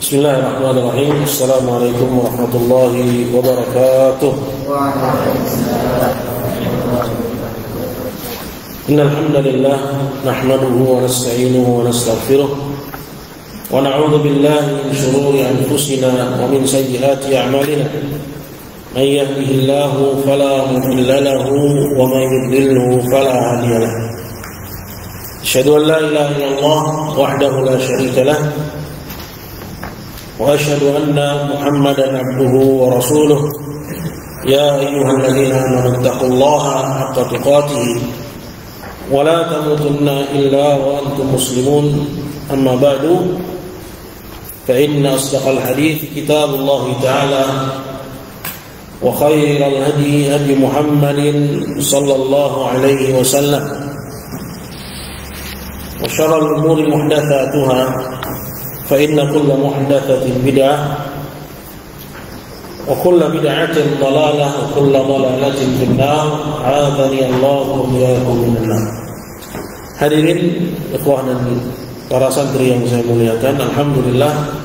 Bismillahirrahmanirrahim. Assalamualaikum warahmatullahi wabarakatuh. Innal hamdalillah nahmaduhu wa nasta'inuhu wa nastaghfiruh wa na'udzu billahi min shururi anfusina wa min sayyiati a'malina. May yahdihillahu fala mudilla lahu wa may yudlilhu fala hadiya lahu. Asyhadu an la ilaha illallah wahdahu la syarika lahu وأشهد أن محمدا عبده ورسوله يا أيها الذين آمنوا اتقوا الله حق تقاته ولا تموتن إلا وأنتم مسلمون أما بعد فإن أصدق الحديث كتاب الله تعالى وخير الهدي هدي محمد صلى الله عليه وسلم وشر الأمور محدثاتها فإن كل محدثة بدعة وكل بدعة ضلالة وكل ضلالة في النار أعاذني الله وإياكم من النار. Hadirin ikhwah dan para santri yang saya muliakan, alhamdulillah,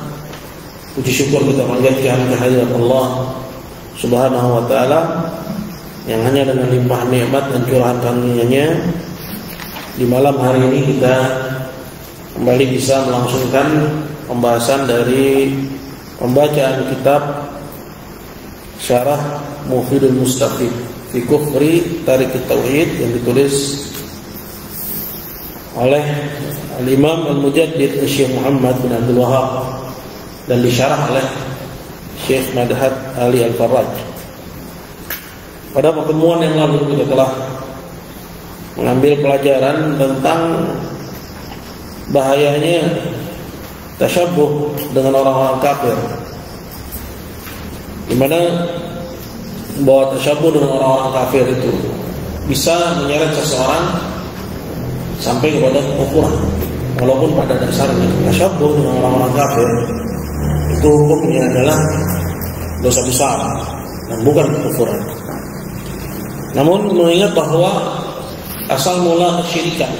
puji syukur kita panjatkan kehadirat Allah Subhanahu wa taala yang hanya dengan limpah nikmat dan curahan karunia-Nya di malam hari ini kita kembali bisa melangsungkan pembahasan dari pembacaan kitab Syarah Mufidul Mustafid fi Kufri Tarik Tauhid yang ditulis oleh Al-Imam Al-Mujaddid Syekh Muhammad bin Abdul Wahhab dan disyarah oleh Syekh Madhad Ali Al-Farraj. Pada pertemuan yang lalu kita telah mengambil pelajaran tentang bahayanya tasyabbuh dengan orang-orang kafir, di mana bahwa tasyabbuh dengan orang-orang kafir itu bisa menyeret seseorang sampai kepada kekufuran, walaupun pada dasarnya tasyabbuh dengan orang-orang kafir itu hukumnya adalah dosa besar dan bukan kekufuran. Namun mengingat bahwa asal mula kesyirikan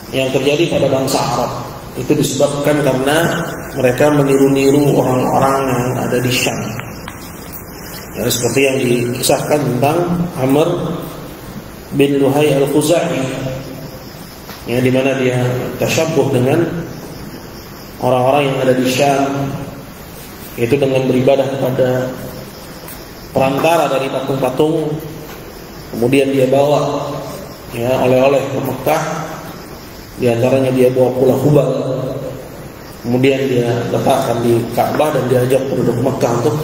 yang terjadi pada bangsa Arab itu disebabkan karena mereka meniru-niru orang-orang yang ada di Syam. Ya, seperti yang dikisahkan tentang Amr bin Luhai Al-Khuzai, ya, di mana dia tasyabbuh dengan orang-orang yang ada di Syam, yaitu dengan beribadah kepada perantara dari patung-patung, kemudian dia bawa oleh-oleh ke Mekah. Di antaranya dia bawa pula Hubal, kemudian dia letakkan di Ka'bah dan diajak penduduk Mekah untuk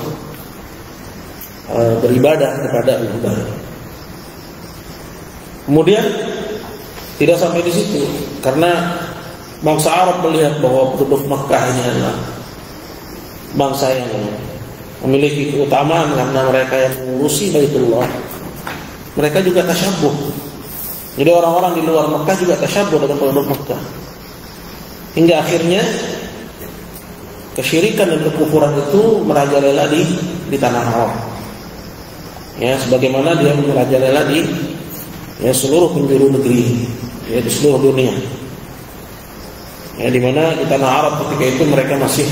beribadah kepada Hubal. Kemudian tidak sampai di situ, karena bangsa Arab melihat bahwa penduduk Mekah ini adalah bangsa yang memiliki keutamaan karena mereka yang mengurusi Baitullah, mereka juga tasyabbuh. Jadi orang-orang di luar Mekah juga tasyabbuh dengan penduduk Mekah, hingga akhirnya kesyirikan dan kekufuran itu merajalela di tanah Arab. Ya, sebagaimana dia merajalela di seluruh penjuru negeri, di seluruh dunia. Ya, di mana di tanah Arab ketika itu mereka masih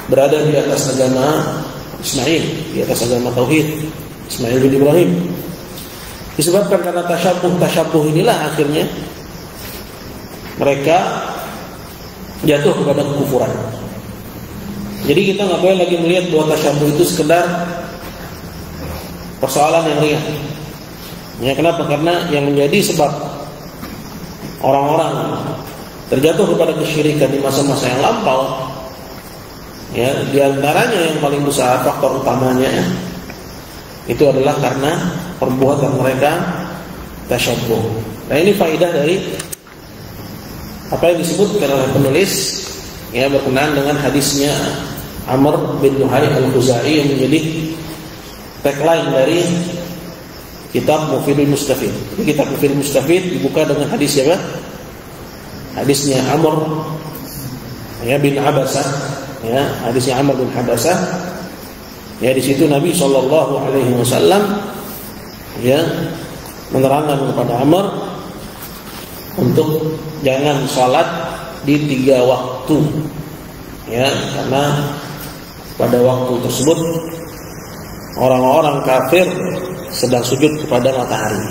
berada di atas agama Ismail, di atas agama tauhid Ismail bin Ibrahim. Disebabkan karena tasyabbuh inilah akhirnya mereka jatuh kepada kekufuran. Jadi kita nggak boleh lagi melihat bahwa tasyabbuh itu sekedar persoalan yang ringan. Ya, kenapa? Karena yang menjadi sebab orang-orang terjatuh kepada kesyirikan di masa-masa yang lampau, ya, di antaranya yang paling besar, faktor utamanya itu adalah karena perbuatan mereka tasyabbuh. Nah, ini faedah dari apa yang disebutkan oleh penulis, ya, berkenaan dengan hadisnya Amr bin Luhai Al-Khuzai yang menjadi tagline dari kitab Mufidul Mustafid. Kitab Mufidul Mustafid dibuka dengan hadis siapa? Hadisnya Amr, ya, bin Habasah, ya, hadisnya Amr bin Habasah. Ya, di situ Nabi sallallahu alaihi wasallam ya menerangkan kepada Amr untuk jangan sholat di 3 waktu. Ya, karena pada waktu tersebut orang-orang kafir sedang sujud kepada matahari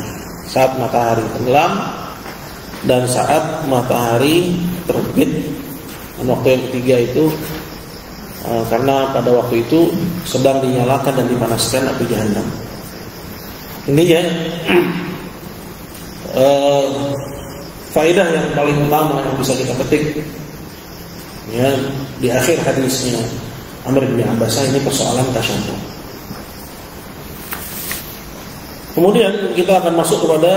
saat matahari tenggelam dan saat matahari terbit. Dan waktu yang ketiga itu karena pada waktu itu sedang dinyalakan dan dipanaskan api jahanam. Ini ya faedah yang paling utama yang bisa kita petik ya di akhir hadisnya Amr bin Abbasah ini persoalan tasyahhud. Kemudian kita akan masuk kepada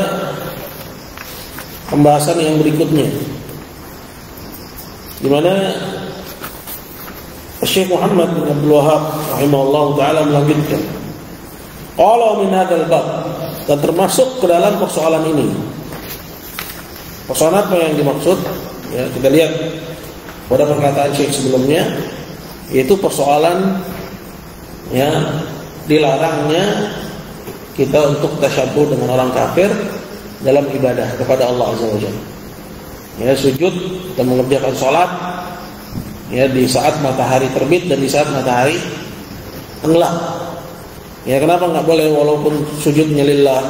pembahasan yang berikutnya, di mana Syekh Muhammad bin Abdul Wahhab rahimahullahu taala melanjutkan, qala min hadzal bab, dan termasuk ke dalam persoalan ini. Persoalan apa yang dimaksud? Ya, kita lihat pada perkataan Syekh sebelumnya, yaitu persoalan ya dilarangnya kita untuk tasyabbuh dengan orang kafir dalam ibadah kepada Allah Azza wa Jalla. Ya, sujud dan mengerjakan sholat ya di saat matahari terbit dan di saat matahari tenggelam. Ya, kenapa nggak boleh walaupun sujudnya lillah?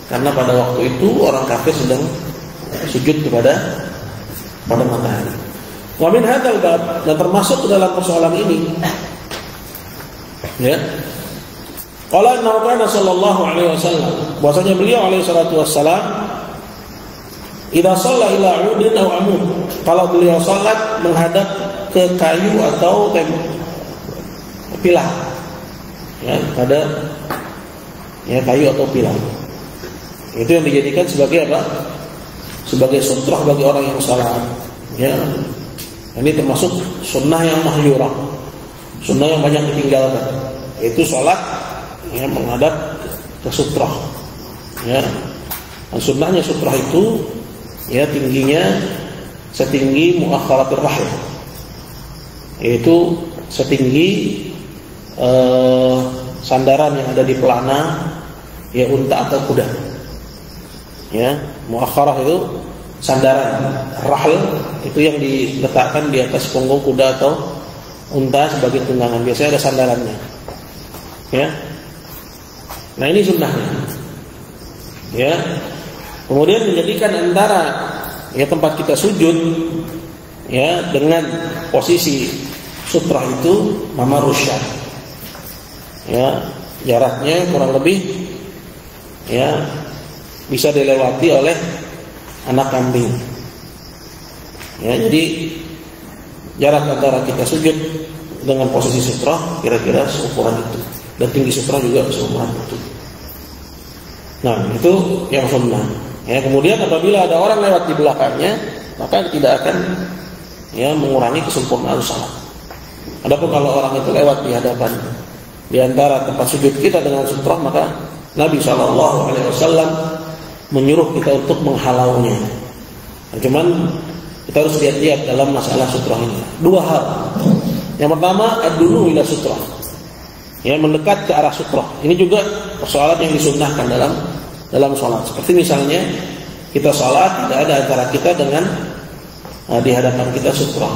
Karena pada waktu itu orang kafir sedang sujud kepada matahari. Wa min hadzal bab, dan termasuk ke dalam persoalan ini ya qala inna kana sallallahu alaihi wasallam, bahwasanya beliau alaihi salatu wassalam idza shalla ila 'udin aw 'amud, kalau beliau salat menghadap ke kayu atau pilah ya pada ya kayu atau pilah, itu yang dijadikan sebagai apa? Sebagai sutrah bagi orang yang salat ya. Ini termasuk sunnah yang mahyurah, sunnah yang banyak ditinggalkan, yaitu sholat ya menghadap ke sutrah ya. Dan sunnahnya sutrah itu ya tingginya setinggi muakharatir rahim, yaitu setinggi sandaran yang ada di pelana ya unta atau kuda ya. Muakharah itu sandaran, rahl itu yang diletakkan di atas punggung kuda atau unta sebagai tunggangan. Biasanya ada sandarannya ya. Nah, ini sunnahnya ya. Kemudian menjadikan antara ya tempat kita sujud ya dengan posisi sutrah itu mamarusyah ya, jaraknya kurang lebih ya bisa dilewati oleh anak kambing ya. Jadi jarak antara kita sujud dengan posisi sutrah kira-kira seukuran itu, dan tinggi sutrah juga seukuran itu. Nah, itu yang sunnah ya. Kemudian apabila ada orang lewat di belakangnya, maka tidak akan ya mengurangi kesempurnaan salat. Adapun kalau orang itu lewat di hadapan di antara tempat sujud kita dengan sutrah, maka Nabi SAW menyuruh kita untuk menghalaunya. Nah, cuman kita harus lihat-lihat dalam masalah sutrah ini dua hal. Yang pertama, ad-dunu ila sutrah ya, mendekat ke arah sutrah. Ini juga persoalan yang disunnahkan dalam sholat. Seperti misalnya kita sholat tidak ada antara kita dengan di hadapan kita sutrah,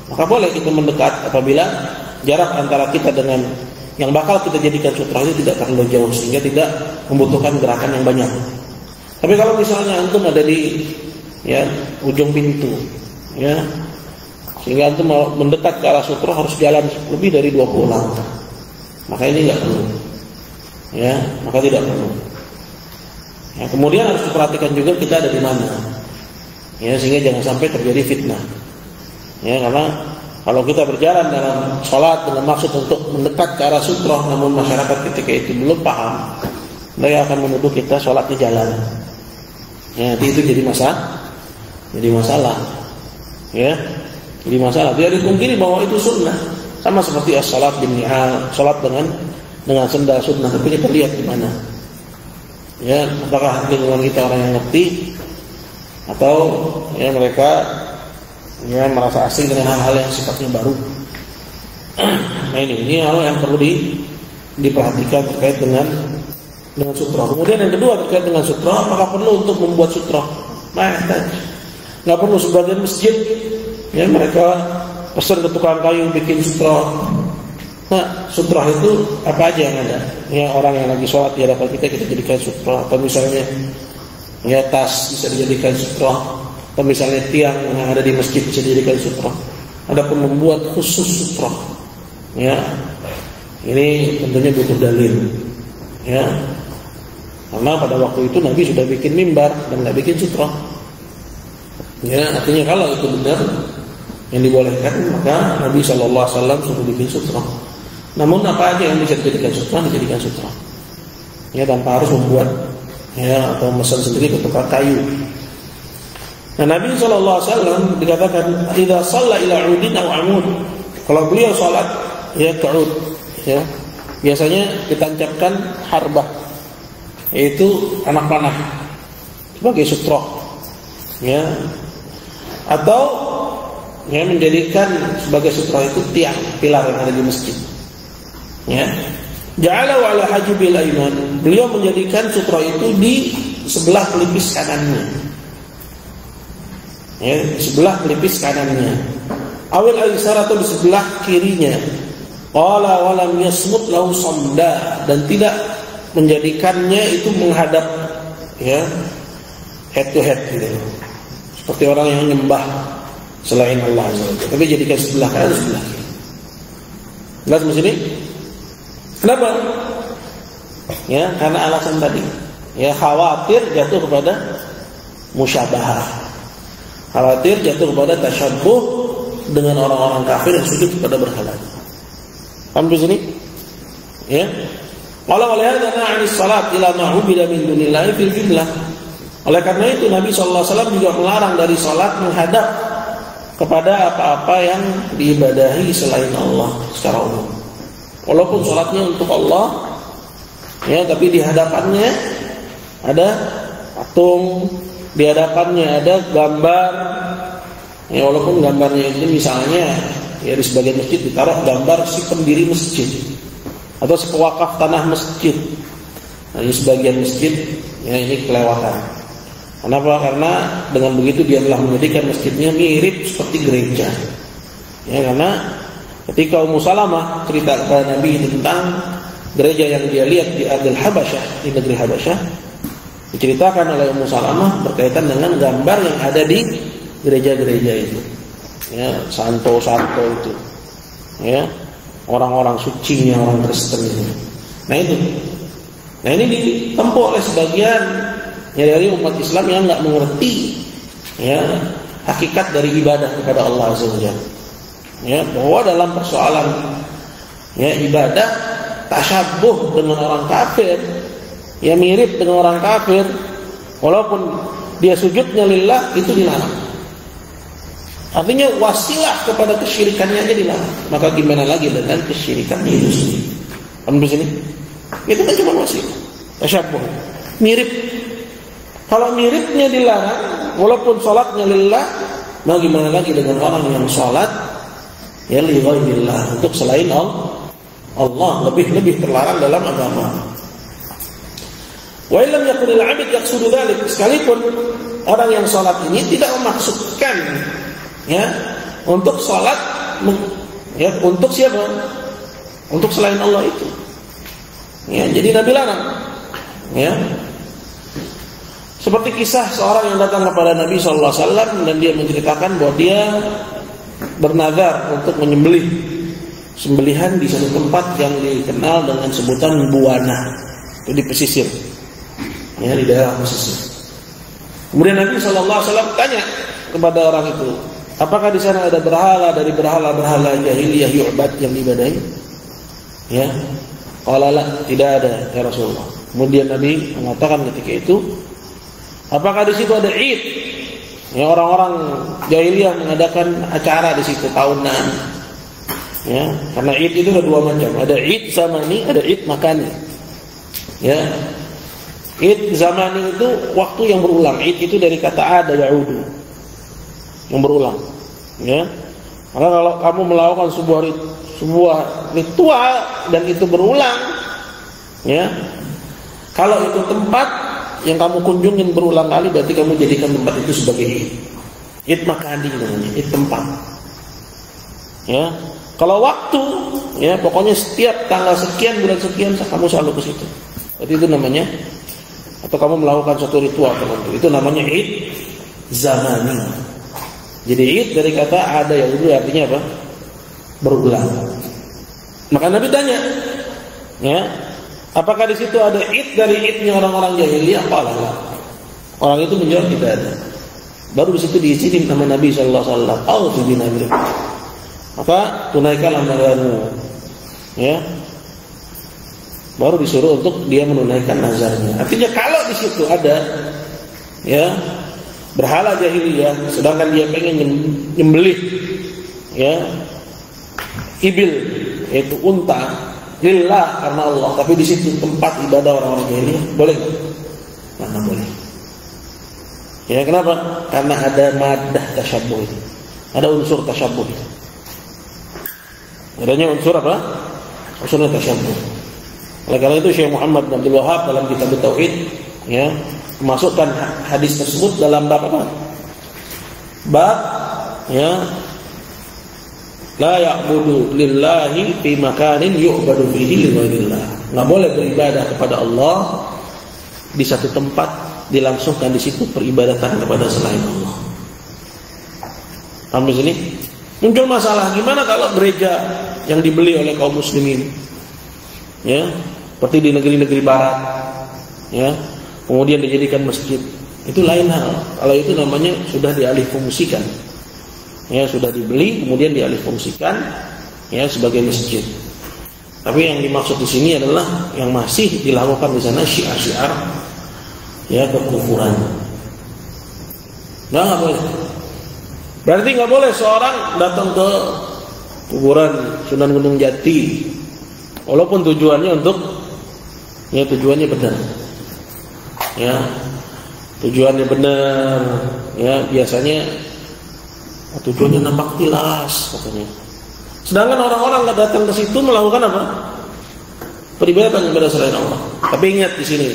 maka boleh kita mendekat apabila jarak antara kita dengan yang bakal kita jadikan sutrah itu tidak terlalu jauh sehingga tidak membutuhkan gerakan yang banyak. Tapi kalau misalnya antum ada di ya ujung pintu ya, sehingga antum mau mendekat ke arah sutrah harus jalan lebih dari 20 langkah, maka ini enggak perlu ya, maka tidak perlu ya. Kemudian harus diperhatikan juga kita ada di mana ya, sehingga jangan sampai terjadi fitnah ya. Karena kalau kita berjalan dalam sholat dengan maksud untuk mendekat ke arah sutrah, namun masyarakat ketika itu belum paham, mereka akan menuduh kita sholatnya jalan ya, itu jadi masalah ya, jadi masalah. Tidak dipungkiri bahwa itu sunnah, sama seperti as-salat bin ni'al, sholat dengan sendal sunnah. Tapi kita lihat di mana ya, apakah lingkungan kita orang yang ngerti atau ya mereka ya merasa asing dengan hal-hal yang sifatnya baru. Nah, ini hal yang perlu diperhatikan terkait dengan sutrah. Kemudian yang kedua terkait dengan sutrah, apakah perlu untuk membuat sutrah? Nah, nggak perlu. Sebagian masjid ya mereka pesan ke tukang kayu bikin sutra. Nah, sutra itu apa aja yang ada? Ya, orang yang lagi sholat di hadapan kita jadikan sutra. Atau misalnya ya tas bisa dijadikan sutra. Atau misalnya tiang yang ada di masjid bisa dijadikan sutra. Adapun membuat khusus sutra, ya ini tentunya butuh dalil, ya. Karena pada waktu itu Nabi sudah bikin mimbar dan nggak bikin sutra. Ya, artinya kalau itu benar yang dibolehkan, maka Nabi SAW sudah bikin sutra. Namun apa aja yang bisa dijadikan sutra, ya, tanpa harus membuat, ya, atau mesin sendiri ke tukang kayu. Nah, Nabi SAW dikatakan idza shalla ila 'udin aw 'amud. Kalau beliau salat ya ke 'ud, ya, biasanya ditancapkan harbah, yaitu anak panah sebagai sutra, ya, atau ya menjadikan sebagai sutra itu tiang pilar yang ada di masjid, ya. Ja'ala ala hajibil ayman, beliau menjadikan sutra itu di sebelah pelipis kanannya, ya, di sebelah pelipis kanannya, awil aysar atau di sebelah kirinya. Qala wa lam yasmut lahu samda, dan tidak menjadikannya itu menghadap, ya, head to head gitu. Seperti orang yang menyembah selain Allah Azza wa Jalla, tapi jadikan sebelah kanan sebelah kiri. Jelas di sini? Kenapa? Ya, karena alasan tadi. Ya, khawatir jatuh kepada musyabahah. Khawatir jatuh kepada tasyabbuh dengan orang-orang kafir yang sujud kepada berhala. Paham di sini? Ya. Qala wa lihadza na'a 'anis salat ila ma 'ubida min dunillahi fil qiblah. Oleh karena itu Nabi sallallahu alaihi wasallam juga melarang dari salat menghadap kepada apa-apa yang diibadahi selain Allah secara umum. Walaupun salatnya untuk Allah, ya, tapi di hadapannya ada patung, di hadapannya ada gambar, ya, walaupun gambarnya ini misalnya ya di sebagian masjid ditaruh gambar si pendiri masjid atau si pewakaf tanah masjid. Nah, di sebagian masjid ya ini kelewatan. Kenapa? Karena dengan begitu dia telah menjadikan masjidnya mirip seperti gereja. Ya, karena ketika Ummu Salamah cerita kepada Nabi tentang gereja yang dia lihat di Ardil Habasyah, di negeri Habasyah, diceritakan oleh Ummu Salamah berkaitan dengan gambar yang ada di gereja-gereja itu. Ya, santo-santo itu. Ya, orang-orang suci yang orang Kristen itu. Nah itu. Nah ini ditempuh oleh sebagian ya dari umat Islam yang nggak mengerti ya hakikat dari ibadah kepada Allah Azza wa Jalla. Ya, bahwa dalam persoalan ya ibadah tasyabbuh dengan orang kafir, ya mirip dengan orang kafir, walaupun dia sujudnya lillah, itu dilarang. Artinya wasilah kepada kesyirikannya aja dilarang. Maka gimana lagi dengan kesyirikannya itu sendiri? Paham di sini? Itu kan cuma wasilah. Tasyabbuh. Mirip. Kalau miripnya dilarang, walaupun sholatnya lillah, mau gimana lagi dengan orang yang sholat ya li ghairillah, untuk selain Allah, lebih terlarang dalam agama. Wa illam yakunil 'abid yaqsudu dzalik, sekalipun orang yang sholat ini tidak memaksudkan ya untuk sholat ya untuk siapa? Untuk selain Allah itu. Ya, jadi Nabi larang. Ya. Seperti kisah seorang yang datang kepada Nabi sallallahu alaihi wasallam dan dia menceritakan bahwa dia bernazar untuk menyembelih sembelihan di satu tempat yang dikenal dengan sebutan Buwana, itu di pesisir. Ya, di daerah pesisir. Kemudian Nabi sallallahu alaihi wasallam tanya kepada orang itu, apakah di sana ada berhala dari berhala-berhala jahiliyah yu'bad yang diibadahi? Ya. Qala la, tidak ada ya Rasulullah. Kemudian Nabi mengatakan ketika itu, apakah di situ ada Id? Ya, orang-orang jahiliyah mengadakan acara di situ tahunan. Ya, karena Id itu ada dua macam, ada Id zamani, ada Id makani. Ya. Id zamani itu waktu yang berulang. Id itu dari kata ada yaudu, yang berulang. Ya. Karena kalau kamu melakukan sebuah ritual dan itu berulang, ya. Kalau itu tempat yang kamu kunjungin berulang kali, berarti kamu jadikan tempat itu sebagai Id makani namanya, Id tempat. Ya, kalau waktu, ya pokoknya setiap tanggal sekian bulan sekian kamu selalu ke situ. Berarti itu namanya, atau kamu melakukan suatu ritual tertentu, itu namanya id zamani. Jadi id dari kata ada yang itu artinya apa? Berulang. Maka Nabi tanya, ya, apakah di situ ada id dari idnya orang-orang jahiliyah? Apa? Orang itu menjawab tidak ada. Baru di situ diizinin nama Nabi sallallahu alaihi wasallam, "Auzu binabi." Maka tunaikanlah nazarmu. Ya. Baru disuruh untuk dia menunaikan nazarnya. Artinya kalau di situ ada, ya, berhala jahiliyah, sedangkan dia pengen nyembelih, ya, ibil, yaitu unta, lillah karena Allah, tapi di situ tempat ibadah orang-orang jahiliyah, boleh nggak? Mana boleh? Ya, kenapa? Karena ada madah tasyabbuh itu, ada unsur tasyabbuh itu. Adanya unsur apa? Unsur tasyabbuh. Oleh karena itu Syekh Muhammad bin Abdul Wahhab dalam kitab Tauhid, ya, memasukkan hadis tersebut dalam bab apa? Bab, ya, la ya'budu lillahi fi makanin yu'badu fihi li ghairillah. Enggak boleh beribadah kepada Allah di satu tempat dilangsungkan di situ peribadatan kepada selain Allah. Paham di sini? Muncul masalah, gimana kalau gereja yang dibeli oleh kaum muslimin, ya, seperti di negeri-negeri barat, ya, kemudian dijadikan masjid, itu lain hal. Kalau itu namanya sudah dialihfungsikan, ya, sudah dibeli kemudian dialihfungsikan, ya, sebagai masjid. Tapi yang dimaksud di sini adalah yang masih dilakukan di sana syiar-syiar, ya, kekufuran. Nggak boleh. Berarti nggak boleh seorang datang ke kuburan Sunan Gunung Jati, walaupun tujuannya untuk, ya, tujuannya benar, ya, tujuannya benar, ya, biasanya tujuannya nampak tilas katanya. Sedangkan orang-orang nggak datang ke situ melakukan apa? Peribadatan kepada selain Allah. Tapi ingat di sini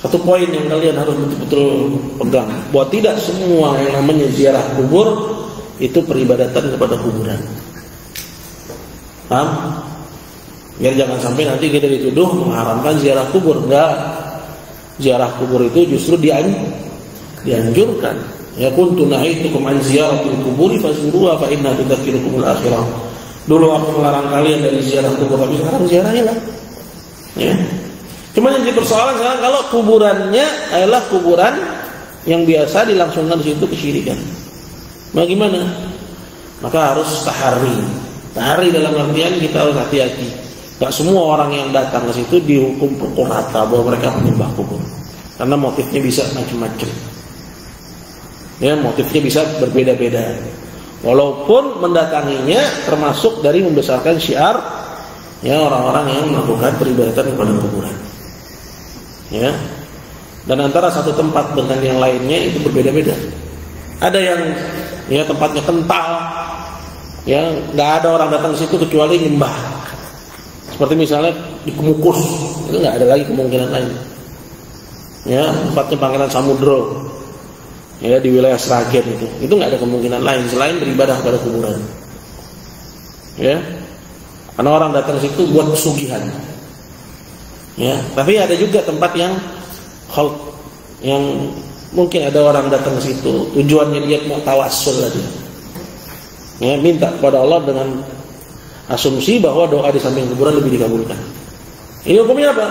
satu poin yang kalian harus betul-betul pegang, bahwa tidak semua yang namanya ziarah kubur itu peribadatan kepada kuburan. Paham? Biar jangan sampai nanti kita dituduh mengharamkan ziarah kubur. Enggak. Ziarah kubur itu justru dianjurkan. Ya kuntu nahaitukum an ziyaratil kuburi fazuruha fa inna tudzakirukumul akhirah. Dulu aku melarang kalian dari ziarah kubur, tapi sekarang ziarahnya lah. Ya. Cuma yang jadi persoalan sekarang kalau kuburannya adalah kuburan yang biasa dilangsungkan di situ kesyirikan. Bagaimana? Maka harus tahari. Tahari dalam artian kita harus hati-hati. Gak semua orang yang datang ke situ dihukum pukul rata bahwa mereka menyembah kubur. Karena motifnya bisa macam-macam. Ya, motifnya bisa berbeda-beda. Walaupun mendatanginya termasuk dari membesarkan syiar, ya, orang-orang yang melakukan peribadatan kepada kuburan. Ya, dan antara satu tempat dengan yang lainnya itu berbeda-beda. Ada yang, ya, tempatnya kental, ya, nggak ada orang datang ke situ kecuali nyembah. Seperti misalnya di Kemukus, itu nggak ada lagi kemungkinan lain. Ya, tempatnya Pangeran Samudro, ya, di wilayah Sragen itu nggak ada kemungkinan lain selain beribadah kepada kuburan. Ya, karena orang datang ke situ buat pesugihan. Ya, tapi ada juga tempat yang khalq, yang mungkin ada orang datang ke situ tujuannya dia mau tawassul lagi. Ya, minta kepada Allah dengan asumsi bahwa doa di samping kuburan lebih dikabulkan. Ini hukumnya apa?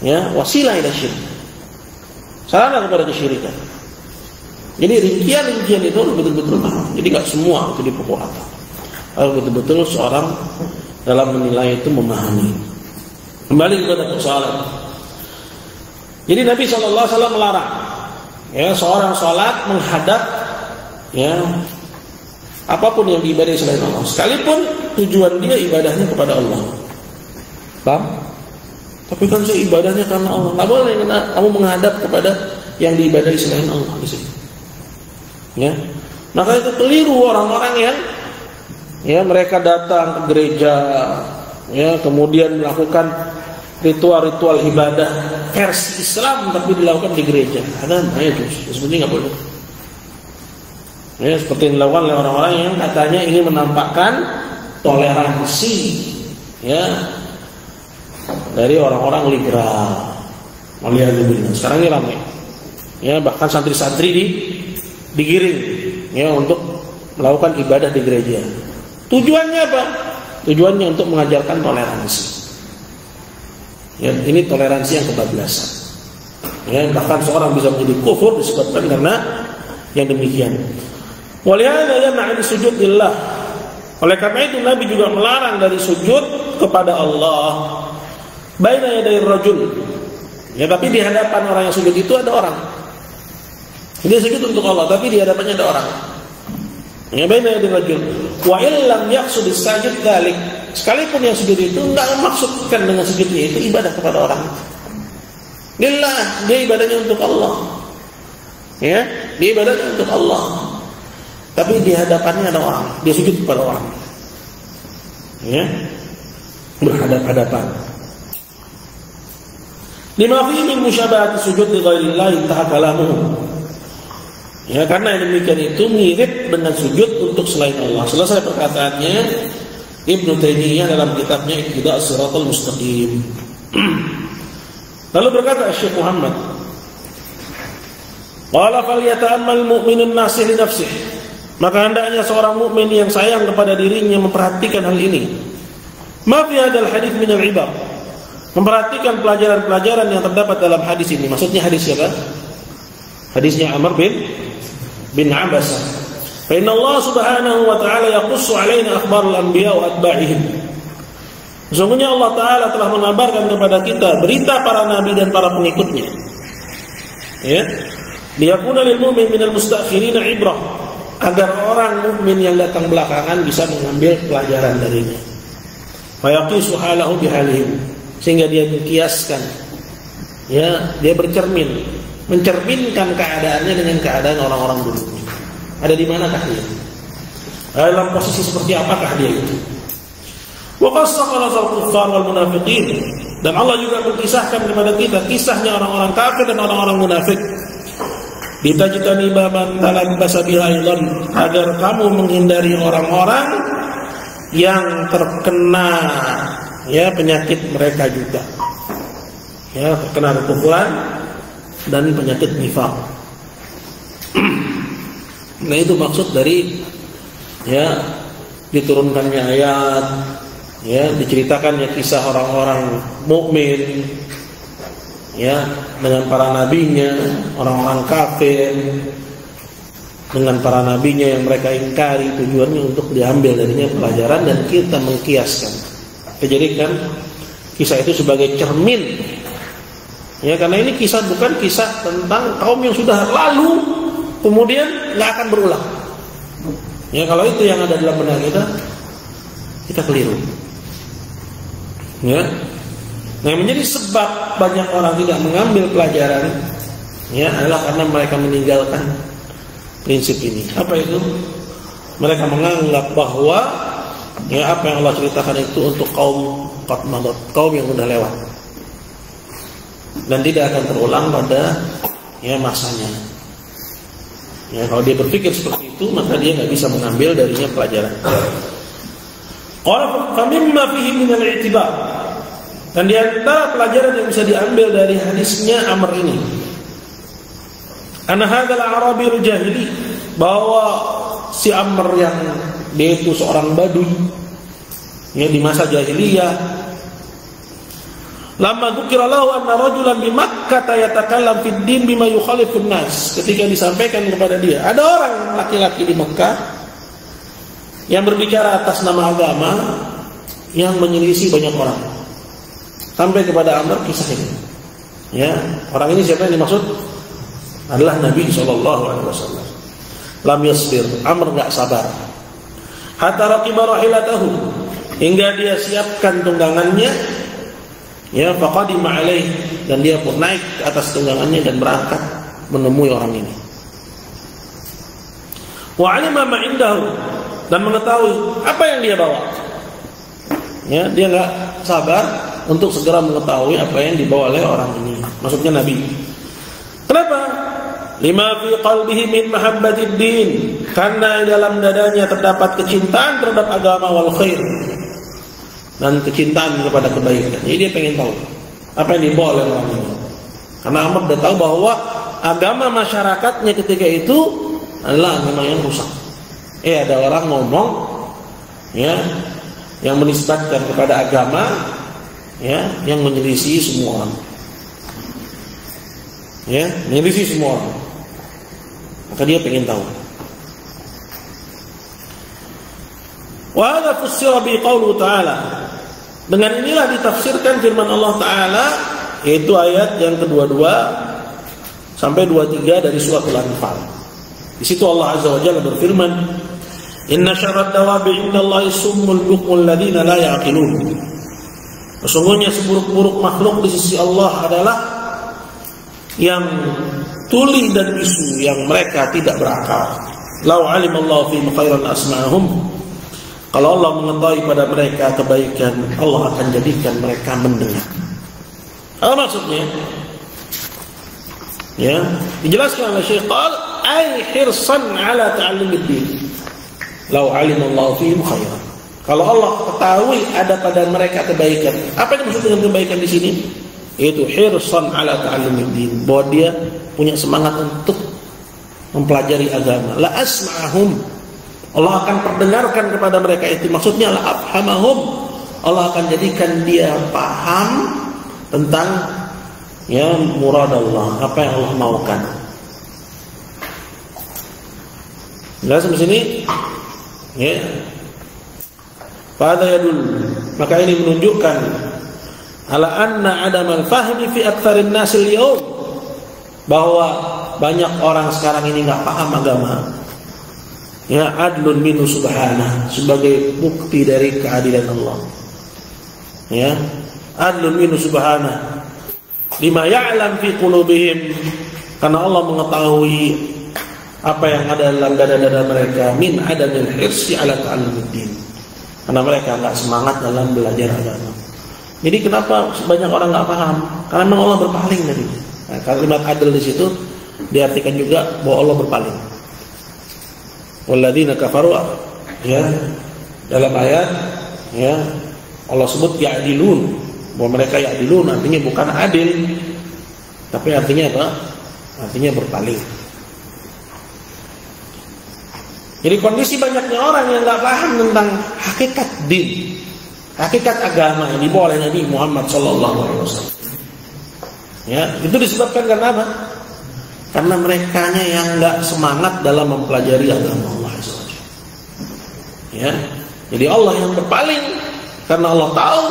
Ya, wasilah ila syirik. Sarana kepada kesyirikan. Jadi rincian-rincian itu betul-betul paham. Jadi enggak semua itu dipukul rata. Harus betul-betul seorang dalam menilai itu memahami. Kembali kepada persoalan. Jadi Nabi SAW melarang, ya, seorang sholat menghadap, ya, apapun yang diibadahi selain Allah, sekalipun tujuan dia ibadahnya kepada Allah. Paham? Tapi kan saya ibadahnya karena Allah. Nggak boleh kamu menghadap kepada yang diibadahi selain Allah di sini. Ya, maka itu keliru orang-orang yang, ya, mereka datang ke gereja, ya, kemudian melakukan ritual-ritual ibadah versi Islam tapi dilakukan di gereja. Ada itu sebenarnya nggak boleh. Ya, seperti yang dilakukan oleh orang-orang yang katanya ingin menampakkan toleransi, ya, dari orang-orang liberal. Sekarang ini ramai. Ya, bahkan santri-santri digiring, ya, untuk melakukan ibadah di gereja. Tujuannya apa? Tujuannya untuk mengajarkan toleransi. Ya, ini toleransi yang kebablasan. Ya, bahkan seorang bisa menjadi kufur disebabkan karena yang demikian. Walihada yamna'u sujud lillah. Oleh karena itu Nabi juga melarang dari sujud kepada Allah. Baina yaday rajul. Ya, tapi di hadapan orang yang sujud itu ada orang. Dia sujud untuk Allah, tapi di hadapannya ada orang. Ya, baina yaday rajul. Wa illam yaqsud as-sajid dzalik. Sekalipun yang sujud itu enggak memaksudkan dengan sujudnya itu ibadah kepada orang. Lillah, dia ibadahnya untuk Allah. Ya, dia ibadahnya untuk Allah. Tapi di hadapannya ada orang, dia sujud kepada orang. Ya, berhadap-hadapan. Lima fihi min musyabahat sujud li ghairillah intaha kalamuhu. Ya, karena yang demikian itu mirip dengan sujud untuk selain Allah. Selesai perkataannya Ibnu Taimiyah dalam kitabnya Iqtida' Shiratal Mustaqim. Lalu berkata Syekh Muhammad, qala falyata'ammal mu'minun nasih li nafsihi. Maka hendaknya seorang mukmin yang sayang kepada dirinya memperhatikan hal ini. Ma fi hadzal hadits min al-ibar. Memperhatikan pelajaran-pelajaran yang terdapat dalam hadis ini. Maksudnya hadis siapa? Hadisnya Amr bin Abbas. Fa inna Allah Subhanahu wa ta'ala yaqussu 'alaina akhbarul anbiya wa atba'ihim. Sesungguhnya Allah Ta'ala telah mengabarkan kepada kita berita para nabi dan para pengikutnya. Ya. Liyakuna lil mu'min minal mustakhirina ibrah. Agar orang mukmin yang datang belakangan bisa mengambil pelajaran darinya. Fa yaqisu halahu bihalihim. Sehingga dia mengkiaskan. Ya, dia mencerminkan keadaannya dengan keadaan orang-orang dulu. Ada di manakah dia? Dalam posisi seperti apakah dia itu? Wa qassaqa al-kuffar wal munafiqin. Dan Allah juga mengisahkan kepada kita kisahnya orang-orang kafir dan orang-orang munafik. Ditajitani baban talabbasa biha aidan, agar kamu menghindari orang-orang yang terkena ya penyakit mereka juga. Ya, terkena kekufuran dan penyakit nifaq. Nah, itu maksud dari ya diturunkannya ayat, ya diceritakannya kisah orang-orang mukmin ya dengan para nabinya, orang-orang kafir dengan para nabinya yang mereka ingkari. Tujuannya untuk diambil darinya pelajaran dan kita mengkiaskan, dijadikan kisah itu sebagai cermin. Ya, karena ini kisah bukan kisah tentang kaum yang sudah lalu kemudian nggak akan berulang. Ya, kalau itu yang ada dalam benak kita keliru. Ya. Nah, yang menjadi sebab banyak orang tidak mengambil pelajaran ya adalah karena mereka meninggalkan prinsip ini. Apa itu? Mereka menganggap bahwa ya apa yang Allah ceritakan itu untuk kaum qad madat, kaum yang sudah lewat, dan tidak akan terulang pada ya masanya. Ya, kalau dia berpikir seperti itu, maka dia nggak bisa mengambil darinya pelajaran. Qala fa mimma fihi min al-i'tibar. Dan di antara pelajaran yang bisa diambil dari hadisnya Amr ini, anna hadzal arabi jahili, bahwa si Amr yang dia itu seorang badui ya di masa jahiliyah, lamma dzukira lahu anna rajulan bi Makkah yatakallam fid din bima yukhalifun nas. Ketika disampaikan kepada dia ada orang laki-laki di Mekah yang berbicara atas nama agama yang menyelisih banyak orang. Sampai kepada Amr kisah ini. Ya, orang ini siapa yang dimaksud? Adalah Nabi SAW. Lam yasbir, Amr enggak sabar. Hatta raqiba rahilatahu, hingga dia siapkan tunggangannya. Ya, faqadima alaih, dan dia pun naik ke atas tunggangannya dan berangkat menemui orang ini. Wa alima ma indahu, dan mengetahui apa yang dia bawa. Ya, dia enggak sabar untuk segera mengetahui apa yang dibawa oleh orang ini. Maksudnya Nabi. Kenapa? lima fi qalbihi min mahabbatid din, karena dalam dadanya terdapat kecintaan terhadap agama wal khair, dan kecintaan kepada kebaikan. Jadi dia pengen tahu apa yang dibawa oleh orang ini. Karena Ahmad sudah tahu bahwa agama masyarakatnya ketika itu adalah agama yang rusak. Ada orang ngomong, ya, yang menisbatkan kepada agama, ya, yang menyelisih semua orang, ya, menyelisih semua orang. Maka dia pengen tahu. Wa hadza fussira bi qouli ta'ala. Dengan inilah ditafsirkan firman Allah Ta'ala, yaitu ayat yang kedua-dua sampai 23 dari surat Al-Anfal. Di situ Allah Azza wa Jalla berfirman, "Inna syarrad dawabi indallahi summul bukmul ladzina la ya'qilun." Sesungguhnya seburuk-buruk makhluk di sisi Allah adalah yang tuli dan bisu, yang mereka tidak berakal. Lau alimallahu fi khairan asma'ahum. Kalau Allah mengetahui pada mereka kebaikan, Allah akan jadikan mereka mendengar. Apa maksudnya? Ya, dijelaskan oleh Syekh qal ay hirsan ala ta'allumid din. Lau alimallahu fihim khairan. Kalau Allah ketahui ada pada mereka kebaikan. Apa yang dimaksud dengan kebaikan di sini? Yaitu hirsan ala ta'allumid din, bahwa dia punya semangat untuk mempelajari agama. La asma'ahum. Allah akan perdengarkan kepada mereka itu. Maksudnya la afhamahum. Allah akan jadikan dia paham tentang, ya, murad Allah, apa yang Allah maukan. Jelas di sini? Ya. Pada yadul. Maka ini menunjukkan ala anna adamal fahmi fi aktsarin nas al-yawm, bahwa banyak orang sekarang ini enggak paham agama. Ya, adlun minhu subhanah, sebagai bukti dari keadilan Allah. Ya, adlun minhu subhanah lima ya'lam fi qulubihim, karena Allah mengetahui apa yang ada dalam dada-dada mereka, min adamil hirsi ala ta'allumiddin, karena mereka enggak semangat dalam belajar agama. Jadi kenapa banyak orang enggak paham? Karena memang Allah berpaling dari. Nah, kalimat adil di situ diartikan juga bahwa Allah berpaling. Walladzina kafaru, ya, dalam ayat, ya, Allah sebut ya'dilun, bahwa mereka ya'dilun artinya bukan adil, tapi artinya apa? Artinya berpaling. Jadi kondisi banyaknya orang yang enggak paham tentang hakikat din, hakikat agama yang dibawa oleh Nabi Muhammad SAW. Ya, itu disebabkan karena apa? Karena merekanya yang enggak semangat dalam mempelajari agama Allah SWT. Ya, jadi Allah yang berpaling karena Allah tahu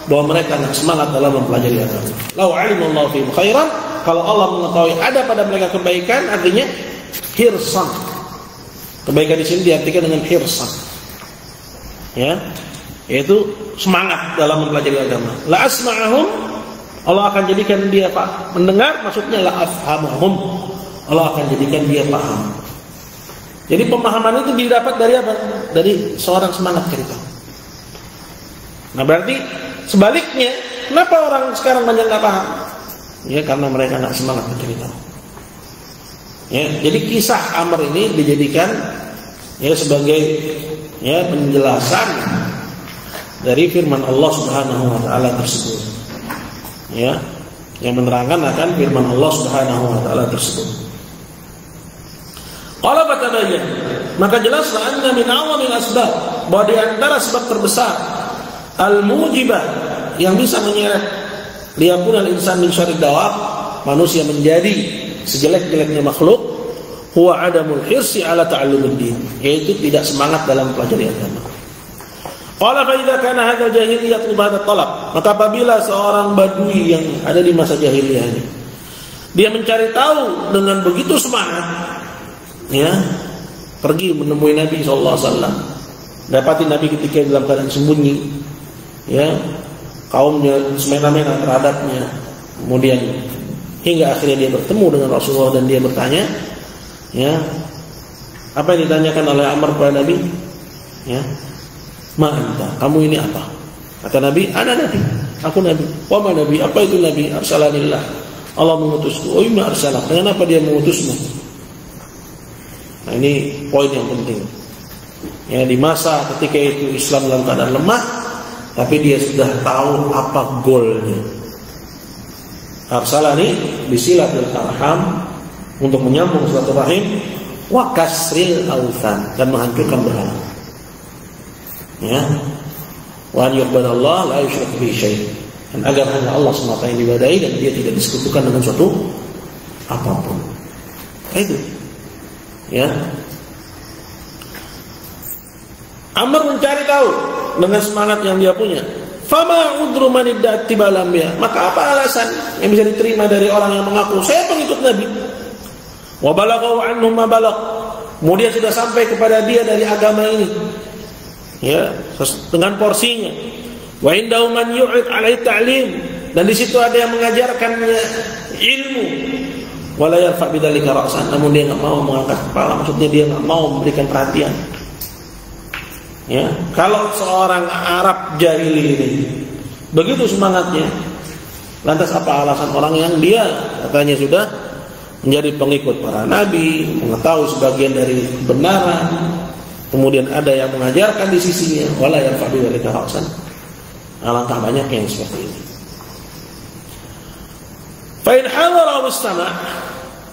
bahwa mereka enggak semangat dalam mempelajari agama. Lau alimallahu fihim khairan, kalau Allah mengetahui ada pada mereka kebaikan, artinya hirsan. Kebaikan di sini diartikan dengan hirsan. Ya, yaitu semangat dalam mempelajari agama. La asma'ahum, Allah akan jadikan dia mendengar, maksudnya la afhamahum, Allah akan jadikan dia paham. Jadi pemahaman itu didapat dari apa? Dari seorang semangat cerita. Nah, berarti sebaliknya, kenapa orang sekarang banyak nggak paham? Ya, karena mereka nggak semangat bercerita. Ya, jadi kisah Amr ini dijadikan, ya, sebagai, ya, penjelasan dari firman Allah Subhanahu wa taala tersebut. Ya, yang menerangkan akan firman Allah Subhanahu wa taala tersebut. Qala fatabayyan, maka jelaslah anna min awamil asbab, bahwa di antara sebab terbesar al-mujibah yang bisa menyeret liyakuna al-insan min syarrid dawab, manusia menjadi sejelek-jeleknya makhluk, huwa adamul hirsi ala ta'allumiddin, yaitu tidak semangat dalam pelajari agama. Qala fa idza kana hadzal jahiliyah hadha talab, maka apabila seorang badui yang ada di masa jahiliyah ini, dia mencari tahu dengan begitu semangat, ya, pergi menemui Nabi SAW, dapati Nabi ketika dalam keadaan sembunyi, ya, kaumnya semena-mena terhadapnya, kemudian hingga akhirnya dia bertemu dengan Rasulullah dan dia bertanya, ya, apa yang ditanyakan oleh Amr kepada Nabi, ya, ma anta, kamu ini apa? Kata Nabi, ana nabi, aku nabi. Wa ma nabi, apa itu nabi? Arsalanillah. Allah mengutusku. Oh ima arsalak, dengan apa dia mengutusmu? Nah ini poin yang penting. Ya, di masa ketika itu Islam dalam keadaan lemah, tapi dia sudah tahu apa goalnya. Arsalani bisilatil arham, untuk menyambung silaturahim, wa kasril authan, dan menghancurkan berhala. Ya, wa yu'badallah la yusyrak bihi syai', dan agar hanya Allah semata yang diibadahi dan dia tidak disekutukan dengan suatu apapun. Itu. Ya. Amr mencari tahu dengan semangat yang dia punya. Fama udru man ittiba'al anbiya, maka apa alasan yang bisa diterima dari orang yang mengaku saya pengikut Nabi? Wa balaghu anhum ma balagh, kemudian sudah sampai kepada dia dari agama ini, ya, dengan porsinya. Wa indahu man yu'id 'alai ta'lim, dan di situ ada yang mengajarkannya ilmu. Wala yarfa bidzalika ra'san, namun dia enggak mau mengangkat kepala, maksudnya dia enggak mau memberikan perhatian. Ya, kalau seorang Arab jahili ini begitu semangatnya, lantas apa alasan orang yang dia katanya sudah menjadi pengikut para nabi, mengetahui sebagian dari kebenaran, kemudian ada yang mengajarkan di sisinya, wala yarfa bidzalika ra'san. Alangkah banyak yang seperti ini. Fa in hadara wastama',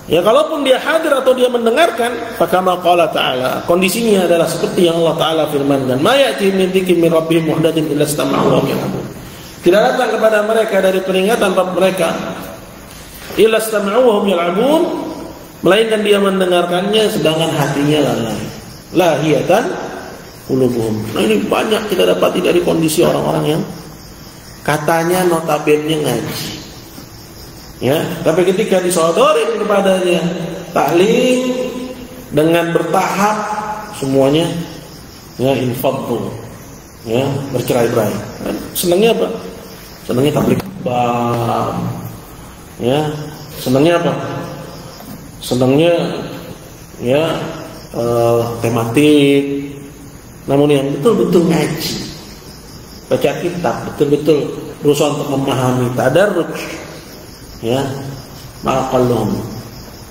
ya kalaupun dia hadir atau dia mendengarkan, fakama qala ta'ala, kondisinya adalah seperti yang Allah Ta'ala firmankan, ma ya'ti min dzikrin min rabbihim muhdatsin illa istama'u wa yal'abun. Tidak datang kepada mereka dari peringatan Rabb mereka illa istama'u wa yal'abun, melainkan dia mendengarkannya sedangkan hatinya lalai. Lahiyatan qulubuhum. Nah ini banyak kita dapati dari kondisi orang-orang yang katanya notabene ngaji, ya, tapi ketika disodorin kepadanya taklim dengan bertahap semuanya, ya, infaddu, ya, bercerai-berai. Senangnya apa? Senangnya tablik bam, ya, senangnya apa? Senangnya, ya, tematik. Namun yang betul-betul ngaji, baca kitab, betul-betul berusaha untuk memahami tadarruj, ya, maqallum,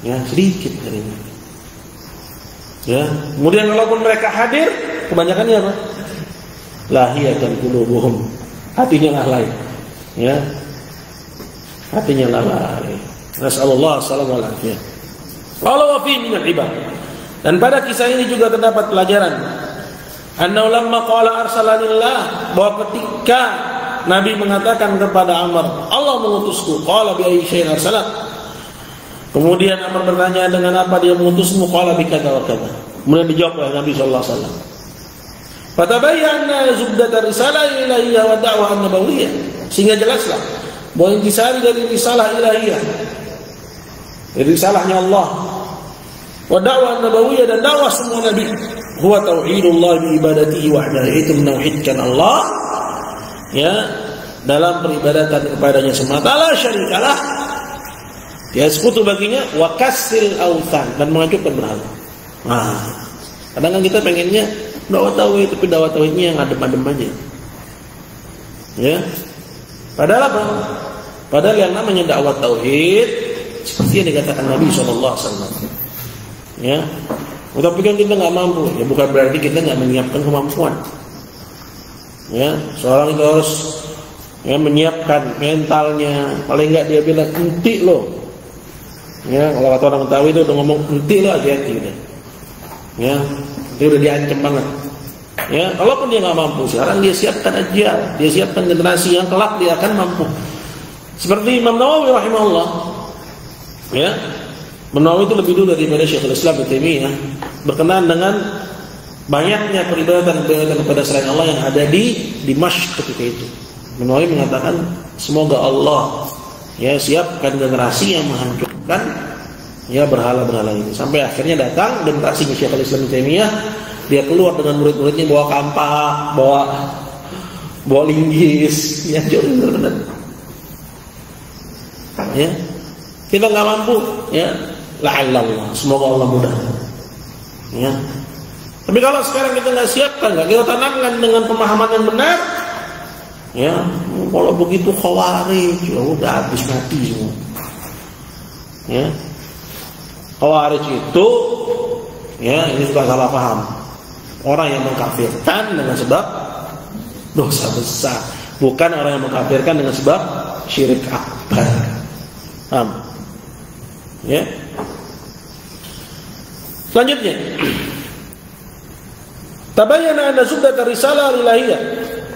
ya, sedikit dari ini. Ya, kemudian walaupun mereka hadir, kebanyakannya apa? Lahiyatan qulubuhum, hatinya lalai, ya, hatinya lalai. Nasallallahu alaihi wasallam. Qala wa fi min al-ibad, dan pada kisah ini juga terdapat pelajaran. Anna lamma qala arsalanillah, bahwa ketika Nabi mengatakan kepada Amr, Allah mengutusku, qala bi ayyi syai'in arsalak. Kemudian Amr bertanya, dengan apa dia mengutusmu? Qala bi kadza wa kadza. Kemudian dijawab oleh Nabi sallallahu alaihi wasallam. Fatabayyana zubdat risalah ilahiyyah wa da'wah an-nabawiyyah, sehingga jelaslah bahwa intisari dari risalah ilahiyah, dari risalahnya Allah, wa da'wah an-nabawiyyah, dan dakwah semua nabi, huwa tauhidullah bi ibadatihi wahdahu, itu menauhidkan Allah, ya, dalam peribadatan kepadanya semata, la syarikalah, dia sekutu baginya, wa kasril authan, dan menghancurkan berhala. Nah, kadang kan kita pengennya dakwah tauhid, tapi dakwah tauhidnya yang adem-adem aja, ya. Padahal apa? Padahal yang namanya dakwah tauhid seperti yang dikatakan Nabi SAW, ya. Tapi kan kita nggak mampu, ya bukan berarti kita nggak menyiapkan kemampuan. Ya, seorang itu harus, ya, menyiapkan mentalnya. Paling nggak dia bilang enti lo. Ya, kalau kata orang tahu itu udah ngomong enti lo, hati-hati udah. Ya, dia udah diancam banget. Ya, kalaupun dia nggak mampu, sekarang dia siapkan aja, dia siapkan generasi yang kelak dia akan mampu. Seperti Imam Nawawi rahimahullah. Ya, Imam Nawawi itu lebih dulu daripada Syekhul Islam Ibnu Taimiyah berkenaan dengan banyaknya peribadatan kepada selain Allah yang ada di Dimashq ketika itu. Imam Nawawi mengatakan semoga Allah, ya, siapkan generasi yang menghancurkan, ya, berhala-berhala ini. Sampai akhirnya datang generasi Syekhul Islam Ibnu Taimiyah, dia keluar dengan murid-muridnya bawa kampak, bawa linggis, ya, benar-benar. Ya, kita nggak mampu, ya, la'allallah, semoga Allah mudah. Ya. Tapi kalau sekarang kita nggak siapkan, nggak kita tanamkan dengan pemahaman yang benar, ya, kalau begitu khawarij, ya udah habis mati semua. Ya. Khawarij itu ya ini suka salah paham. Orang yang mengkafirkan dengan sebab dosa besar, bukan orang yang mengkafirkan dengan sebab syirik akbar. Paham? Ya. Selanjutnya, tabayyana anna zubdat risalah ilahiyah.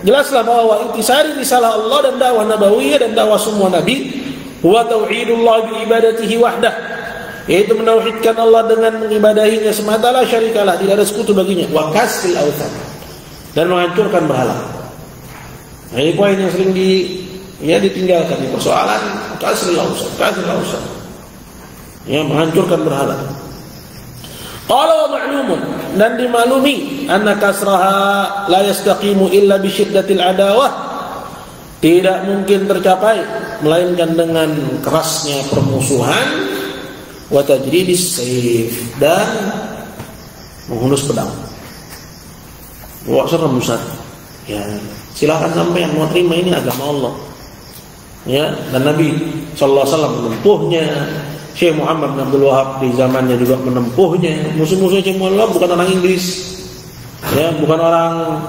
Jelaslah bahwa intisari risalah Allah dan dakwah nabawiyah dan dakwah semua nabi huwa tauhidullah bi ibadatihi wahdah, yaitu menauhidkan Allah dengan mengibadahinya semata, la syarikalah, tidak ada sekutu baginya, wa kasril awthan, dan menghancurkan berhala. Nah, ini poin yang sering ditinggalkan di persoalan kasril awthan. Ya, menghancurkan berhala. Qala wa ma'lumun, dan dimaklumi anna kasraha la yastaqimu illa bi syiddatil adawah, tidak mungkin tercapai melainkan dengan kerasnya permusuhan, wa tajridis sayf, dan menghunus pedang. Wah, serem Ustaz. Ya, silakan sampai yang mau terima ini agama Allah. Ya, dan Nabi sallallahu alaihi wasallam menempuhnya. Syekh Muhammad bin Abdul Wahab di zamannya juga menempuhnya. Musuh-musuh Syekh Muhammad bukan orang Inggris, ya, bukan orang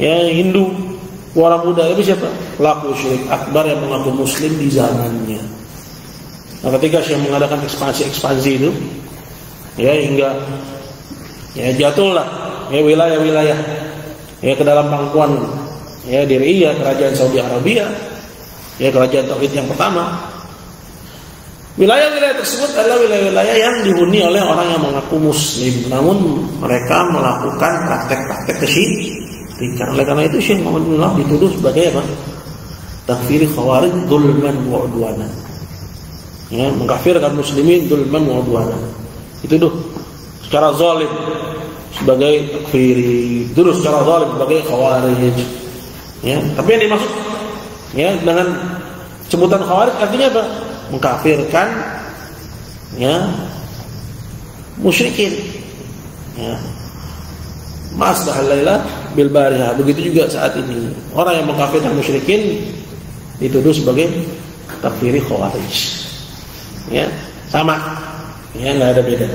ya Hindu, orang Buddha, tapi siapa? Pelaku syirik akbar yang mengaku Muslim di zamannya. Nah, ketika Syekh mengadakan ekspansi itu, ya hingga ya jatuhlah ya wilayah-wilayah ya ke dalam pangkuan ya Diriyah, kerajaan Saudi Arabia, ya kerajaan tauhid yang pertama. Wilayah-wilayah tersebut adalah wilayah-wilayah yang dihuni oleh orang yang mengaku Muslim, namun mereka melakukan praktek-praktek kesyirikan. Oleh karena itu Syekh Muhammad bin Wahab dituduh sebagai apa? Takfiri khawarij dzulman wa udwanan. Ya, mengkafirkan muslimin dzulman wa udwanan. Dituduh secara zalim sebagai takfiri, dituduh secara zalim sebagai khawarij. Ya, tapi yang dimaksud ya dengan sebutan khawarij artinya apa? Mengkafirkan ya musyrikin, ya masdahal laila bil barihah. Begitu juga saat ini orang yang mengkafirkan musyrikin dituduh sebagai takfiri khawarij, ya sama, ya nggak ada beda,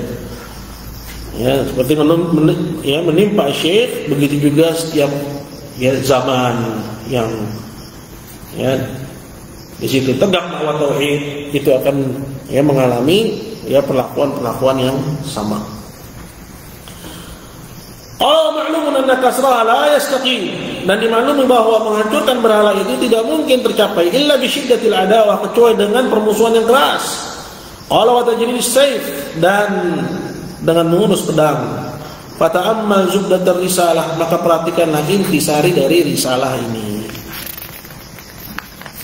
ya seperti menimpa Syekh, begitu juga setiap ya zaman yang ya di situ tegak dakwah tauhid itu akan ya mengalami ya perlakuan yang sama. Allah ma'lumun anna kasraha la yastaqim, dan dimaklumi bahwa menghancurkan berhala itu tidak mungkin tercapai illa bi syiddatil adawah, kecuali dengan permusuhan yang keras. Allah wa tajridis sayf, dan dengan menghunus pedang. Fata'ammal zubdatar risalah, maka perhatikanlah intisari dari risalah ini.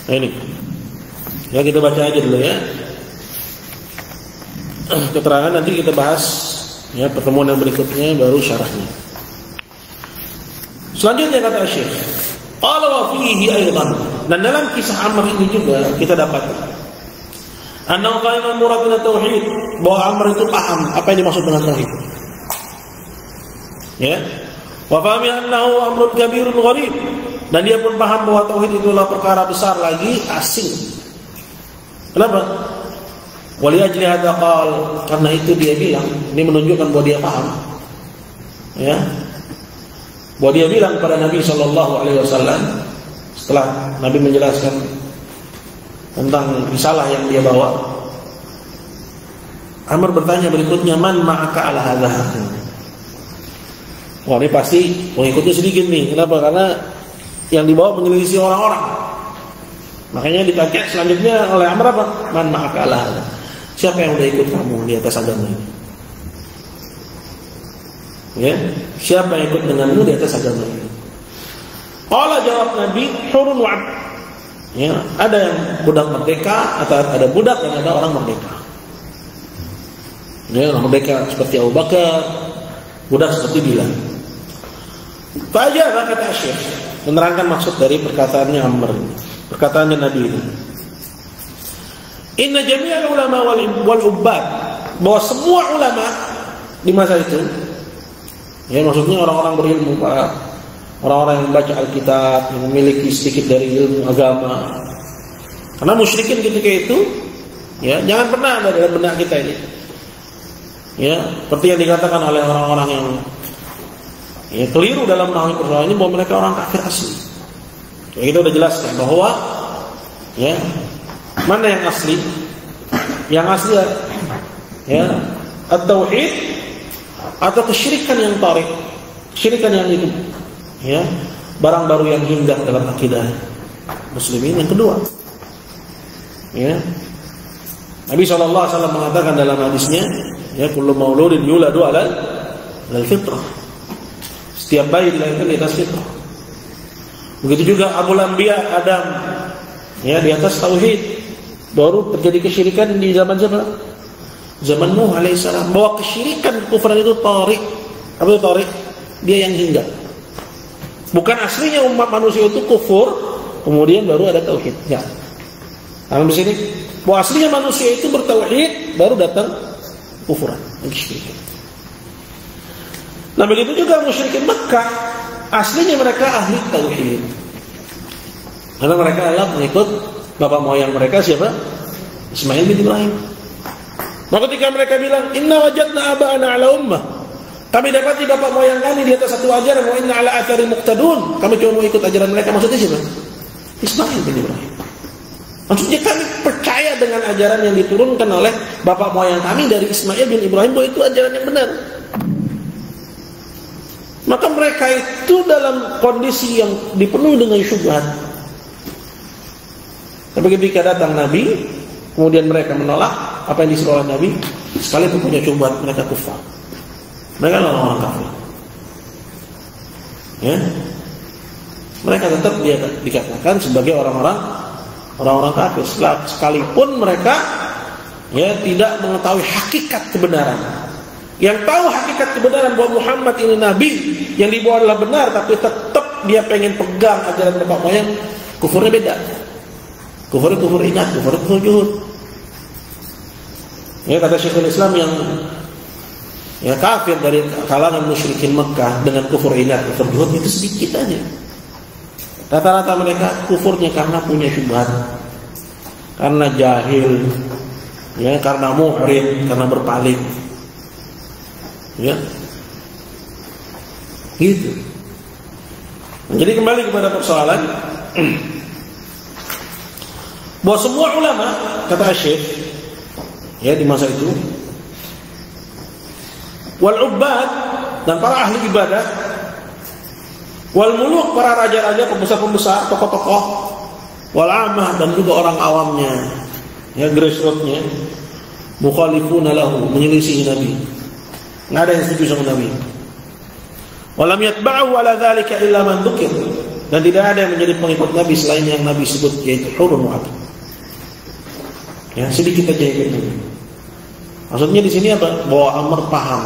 Nah, ini ya kita baca aja dulu ya. Keterangan nanti kita bahas ya pertemuan yang berikutnya baru syarahnya. Selanjutnya kata Syekh, qala wa fihi aidan, dan dalam kisah Amr ini juga kita dapat anna qaiman murad min tauhid, bahwa Amr itu paham apa yang dimaksud dengan tauhid. Ya. Wa fahmi annahu amrun kabirun gharib, dan dia pun paham bahwa tauhid itu adalah perkara besar lagi asing. Kenapa? Wali ajli hadza qal, karena itu dia bilang, ini menunjukkan bahwa dia paham. Ya. Bahwa dia bilang kepada Nabi sallallahu alaihi wasallam setelah Nabi menjelaskan tentang risalah yang dia bawa. Amr bertanya berikutnya, man ma'aka ala hadza? Wah, ini pasti pengikutnya sedikit nih. Kenapa? Karena yang dibawa menyelisih orang-orang. Makanya ditanya selanjutnya oleh Amr apa? Man ma'aka ala hadza? Siapa yang udah ikut kamu di atas agama ini? Ya, siapa yang ikut denganmu di atas agama ini? Qala, jawab Nabi, hurun wa 'abd. Ya, ada yang budak merdeka, atau ada budak dan ada orang merdeka. Ya, orang merdeka seperti Abu Bakar, budak seperti Bilal. Faja'ah kata Syekh menerangkan maksud dari perkataannya Amr, perkataannya Nabi ini. Inna jami'al ulama wal ubbad, bahwa semua ulama di masa itu, ya maksudnya orang-orang berilmu, para orang-orang yang membaca Alkitab, yang memiliki sedikit dari ilmu agama. Karena musyrikin ketika itu Ya, jangan pernah ada dalam benak kita ini. Ya, seperti yang dikatakan oleh orang-orang yang keliru dalam memahami persoalan ini bahwa mereka orang kafir asli. Ya, kita udah jelaskan bahwa mana yang asli? Yang asli at-tauhid atau kesyirikan yang tarik, kesyirikan yang itu, barang baru yang hinggap dalam akidah muslimin. Yang kedua, Nabi SAW mengatakan dalam hadisnya, kullu mauludin yuladu ala al-fitrah. Setiap bayi dilahirkan di atas fitrah. Begitu juga Abul Anbiya Adam, di atas tauhid. Baru terjadi kesyirikan di zaman siapa? Zaman Nuh alaihissalam. Bahwa kesyirikan, kekufuran itu tarik. Apa itu tarik? Dia yang hinggap. Bukan aslinya umat manusia itu kufur, kemudian baru ada tauhid. Ya. Karena di sini bahwa aslinya manusia itu bertauhid, baru datang kufuran, kesyirikan. Nah, begitu juga musyrikin Mekah, aslinya mereka ahli tauhid. Karena mereka adalah pengikut bapak moyang mereka siapa? Ismail bin Ibrahim. Maka ketika mereka bilang, "Inna wajadna aba'ana ala ummah." Kami dapati bapak moyang kami di atas satu ajaran, wa inna ala athari muqtadun. Kami cuma mau ikut ajaran mereka. Maksudnya siapa? Ismail bin Ibrahim. Maksudnya kami percaya dengan ajaran yang diturunkan oleh bapak moyang kami dari Ismail bin Ibrahim, bahwa itu ajaran yang benar. Maka mereka itu dalam kondisi yang dipenuhi dengan syubhat. Tapi ketika datang Nabi, kemudian mereka menolak apa yang disuruh oleh Nabi, sekalipun punya syubhat, mereka kufar. Mereka adalah orang kafir. Mereka tetap dikatakan sebagai orang-orang kafir, sekalipun mereka tidak mengetahui hakikat kebenaran. Yang tahu hakikat kebenaran bahwa Muhammad ini Nabi yang dibawa adalah benar, tapi tetap dia pengen pegang ajaran bapak moyang, kufurnya beda. Kufur ingat, kufur juhud. Kata Syekhul Islam yang kafir dari kalangan musyrikin Mekah dengan kufur ingat, kufur juhud itu sedikit aja. Rata-rata mereka kufurnya karena punya syubhat, karena jahil, karena muhrid, karena berpaling. Gitu. Jadi kembali kepada persoalan bahwa semua ulama, kata Syekh di masa itu, wal ubbad, dan para ahli ibadah, wal muluk, para raja-raja, pembesar-pembesar, tokoh-tokoh, wal amah, dan juga orang awamnya, grassrootsnya, mukhalifuna lahu, menyelisihi Nabi. Nggak ada yang setuju sama Nabi. Walam yatba'u ala dzalika illa man dzukir, dan tidak ada yang menjadi pengikut Nabi selain yang Nabi sebut, yaitu hurun wa abd. Sedikit aja yang itu. Maksudnya di sini apa? Bahwa amr paham,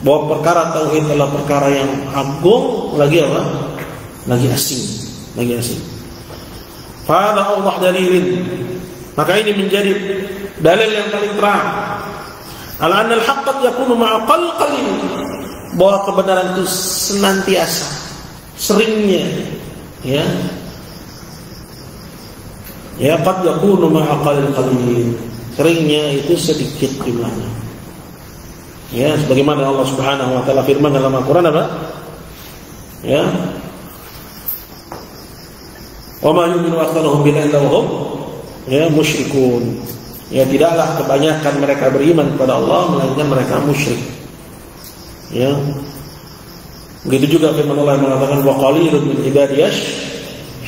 bahwa perkara tauhid adalah perkara yang agung, lagi apa? Lagi asing. Fahadha Allah dalilin. Maka ini menjadi dalil yang paling terang. Ala anna al-haqq yakunu ma'a qalqalin, bahwa kebenaran itu senantiasa, seringnya, qad yakunu ma'a qalqalin, seringnya itu sedikit jumlahnya. Sebagaimana Allah Subhanahu wa taala firman dalam Al-Qur'an apa? Wa ma yu'minu aktsaruhum billahi illa hum musyrikun. Tidaklah kebanyakan mereka beriman kepada Allah melainkan mereka musyrik. Begitu juga firman Allah yang mengatakan wa qalilun min ibadiyas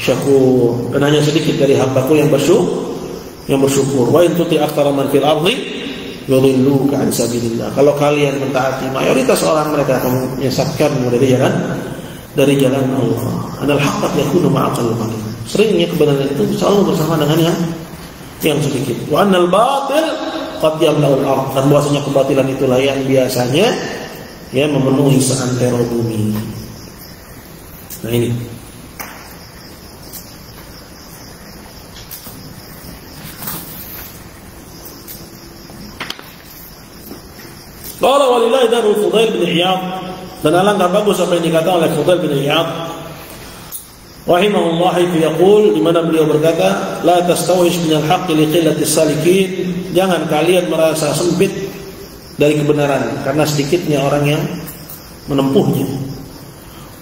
syakur, dan hanya sedikit dari hambaku yang bersyukur. Wa in tuti aktsara man fil ardi yudilluka an sabilillah. Kalau kalian mentaati mayoritas orang, mereka akan menyesatkanmu dari jalan Allah. Anal haqqat yakunu ma'aqal qalil. Seringnya kebenaran itu selalu bersama dengan yang sedikit. Wa annal batil qad yamla'ul ardh, dan bahwasanya kebatilan itulah yang biasanya memenuhi seantero bumi. Nah ini. Qala walillahi darul Fudail bin Iyad, dan alangkah bagus apa yang dikatakan oleh Fudail bin Iyad. rahimahullah yaqul, di mana beliau berkata, la tastawish minal haqqi li qillati salikin, jangan kalian merasa sempit dari kebenaran karena sedikitnya orang yang menempuhnya.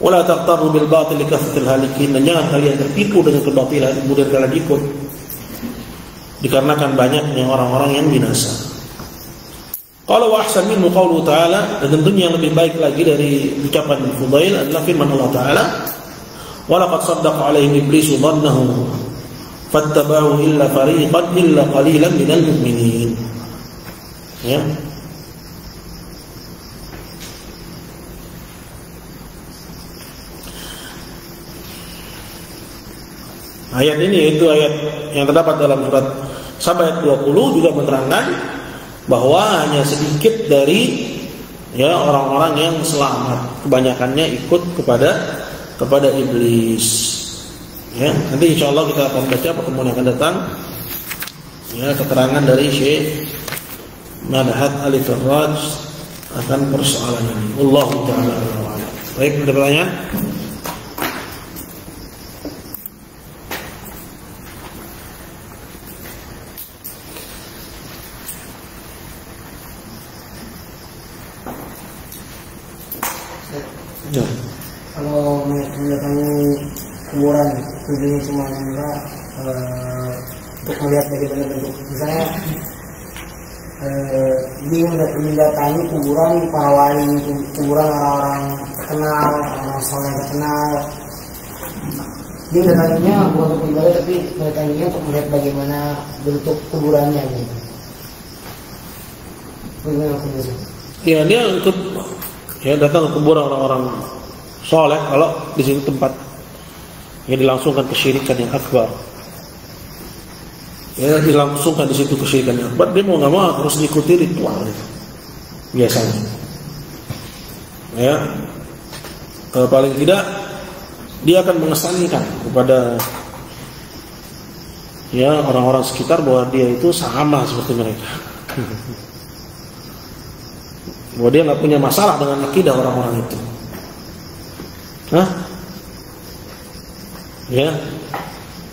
Wala taqtaru bil batil li kathratil halikin, dan jangan kalian tertipu dengan kebatilan kemudian kalian ikut dikarenakan banyaknya orang-orang yang binasa. Qala wa ahsan minhu qauluhu ta'ala, dan tentunya yang lebih baik lagi dari ucapan Fudail adalah firman Allah Ta'ala, wa laqad saddaqa 'alaihim iblisu dhannahu fattabahu illa fariqan illa qalilan minal mu'minin. Ya. Ayat ini, itu ayat yang terdapat dalam surat Saba ayat 20 juga menerangkan bahwa hanya sedikit dari orang-orang yang selamat, kebanyakannya ikut kepada iblis. Ya, nanti insya Allah kita akan baca pertemuan yang akan datang keterangan dari Syekh Madhat Al-Farraj akan persoalan ini. Wallahu ta'ala a'lam. Baik, ada pertanyaan? Ya. Kalau mendatangi kuburan, tujuannya cuma untuk melihat bagaimana bentuk, misalnya dia mendatangi kuburan para wali, kuburan orang-orang terkenal, orang soleh terkenal. Dia mendatanginya bukan untuk ibadah, tapi mendatanginya untuk melihat bagaimana bentuk kuburannya gitu. Bagaimana itu? Ya, dia ikut datang ke kuburan orang-orang soleh kalau di situ tempat dilangsungkan kesyirikan yang akbar. Dilangsungkan di situ kesyirikan yang akbar, dia mau nggak mau harus diikuti ritual biasanya. Paling tidak dia akan mengesankan kepada orang-orang sekitar bahwa dia itu sama seperti mereka. Bahwa dia nggak punya masalah dengan akidah orang-orang itu.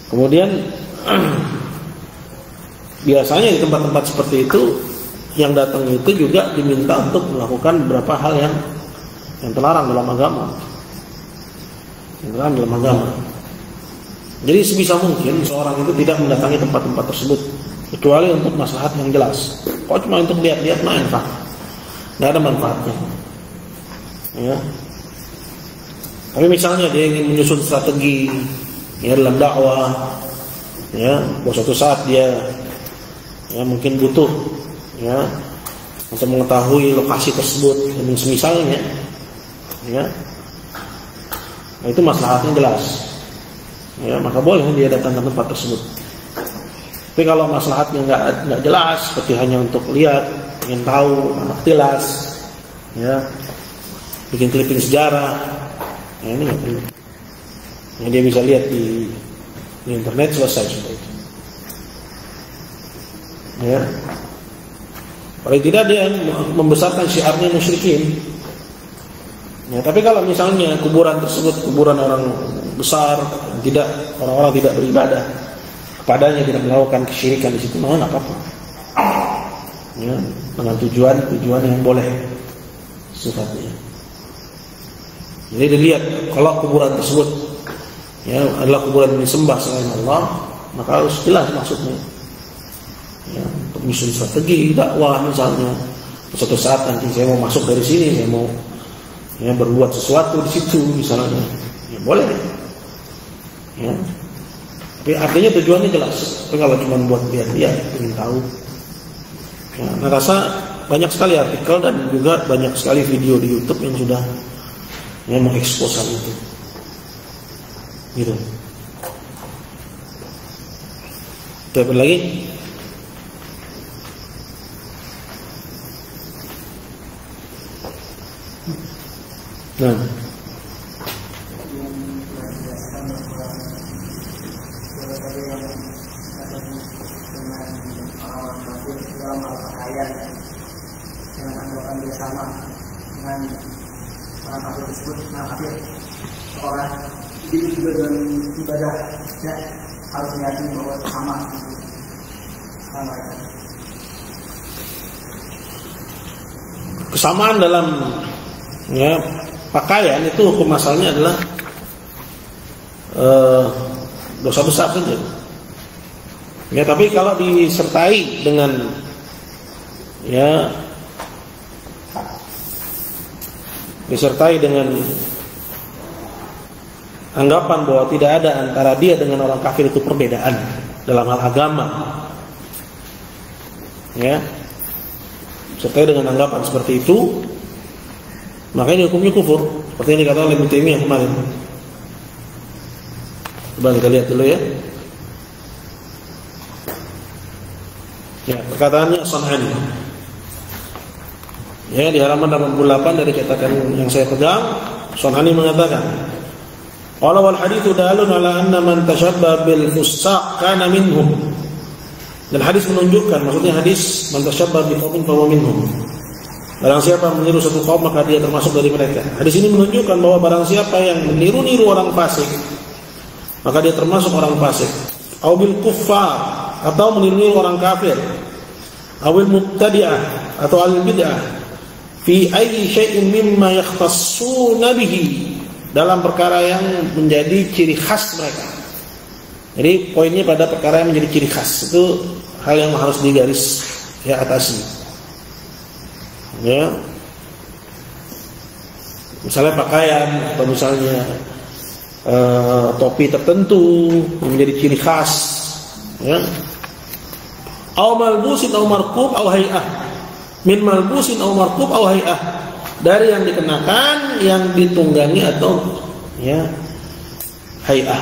Kemudian biasanya di tempat-tempat seperti itu yang datang itu juga diminta untuk melakukan beberapa hal yang terlarang dalam agama. Jadi sebisa mungkin seorang itu tidak mendatangi tempat-tempat tersebut kecuali untuk maslahat yang jelas. Kalau cuma untuk lihat-lihat, nggak ada manfaatnya. Tapi misalnya dia ingin menyusun strategi dalam dakwah, bahwa suatu saat dia mungkin butuh untuk mengetahui lokasi tersebut dan semisalnya, nah itu maslahatnya jelas, maka boleh dia datang ke tempat tersebut. Tapi kalau maslahatnya nggak jelas, seperti hanya untuk lihat, ingin tahu, anak tilas, bikin clipping sejarah, ini nggak perlu. Dia bisa lihat di internet, selesai sudah itu. Paling tidak dia membesarkan syiarnya musyrikin. Tapi kalau misalnya kuburan tersebut kuburan orang besar, orang-orang tidak beribadah kepadanya, tidak melakukan kesyirikan di situ, nggak apa-apa. Dengan tujuan yang boleh sifatnya. Jadi dilihat kalau kuburan tersebut adalah kuburan yang disembah selain Allah, maka harus jelas maksudnya. Untuk menyusun strategi dakwah misalnya, suatu saat nanti saya mau masuk dari sini, saya mau berbuat sesuatu di situ misalnya, boleh. Tapi artinya tujuannya jelas. Tapi kalau cuma buat lihat-lihat, ingin tahu. Nah, rasa banyak sekali artikel dan juga banyak sekali video di YouTube yang sudah mengekspos hal itu. Gitu. Terus lagi. Nah. Dengan orang kafir tersebut, kafir orang Jadi juga dalam ibadah ya, harus meyakini bahwa sama kesamaan dalam ya pakaian itu hukum asalnya adalah dosa besar saja. Ya, tapi kalau disertai dengan ya disertai dengan anggapan bahwa tidak ada antara dia dengan orang kafir itu perbedaan dalam hal agama, ya, sertai dengan anggapan seperti itu, maka ini hukumnya kufur, seperti yang dikatakan oleh Ibnu Taimiyah kemarin. Coba kita lihat dulu ya. Ya, perkataannya San'ani. Ya, di halaman 88 dari cetakan yang saya pegang, San'ani mengatakan, qala wal haditsu dalun ala anna man tashabba bil fusaq kana minhum. Dan hadis menunjukkan, maksudnya hadis man tashabba bi qaumin fa huwa minhum. Barang siapa meniru satu kaum maka dia termasuk dari mereka. Hadis ini menunjukkan bahwa barang siapa yang meniru-niru orang fasik maka dia termasuk orang fasik. Au bil kuffar, atau meniru orang kafir. Awil mubtadi'ah, atau al bid'ah. Fi ayyi syai'in mimma yakhtassuna bihi, dalam perkara yang menjadi ciri khas mereka. Jadi poinnya pada perkara yang menjadi ciri khas, itu hal yang harus digaris ya atasi. Ya. Misalnya pakaian, atau misalnya topi tertentu yang menjadi ciri khas, ya. Aw malbusin aw markub aw hay'ah, min malbusin aw markub aw hay'ah, dari yang dikenakan, yang ditunggangi, atau ya hay'ah,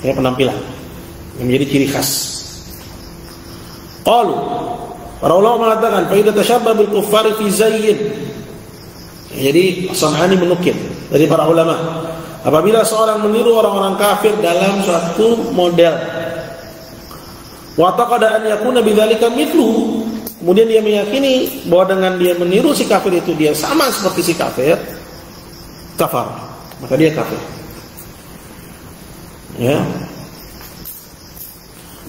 ya penampilan yang menjadi ciri khas. Qalu, para ulama mengatakan fa idza tashabba bil kuffari fi zayyin. Jadi San'ani menukil dari para ulama, apabila seorang meniru orang-orang kafir dalam suatu model, wa taqada an yakuna bidzalika mithluhu, kemudian dia meyakini bahwa dengan dia meniru si kafir itu dia sama seperti si kafir, kafar, maka dia kafir. Ya.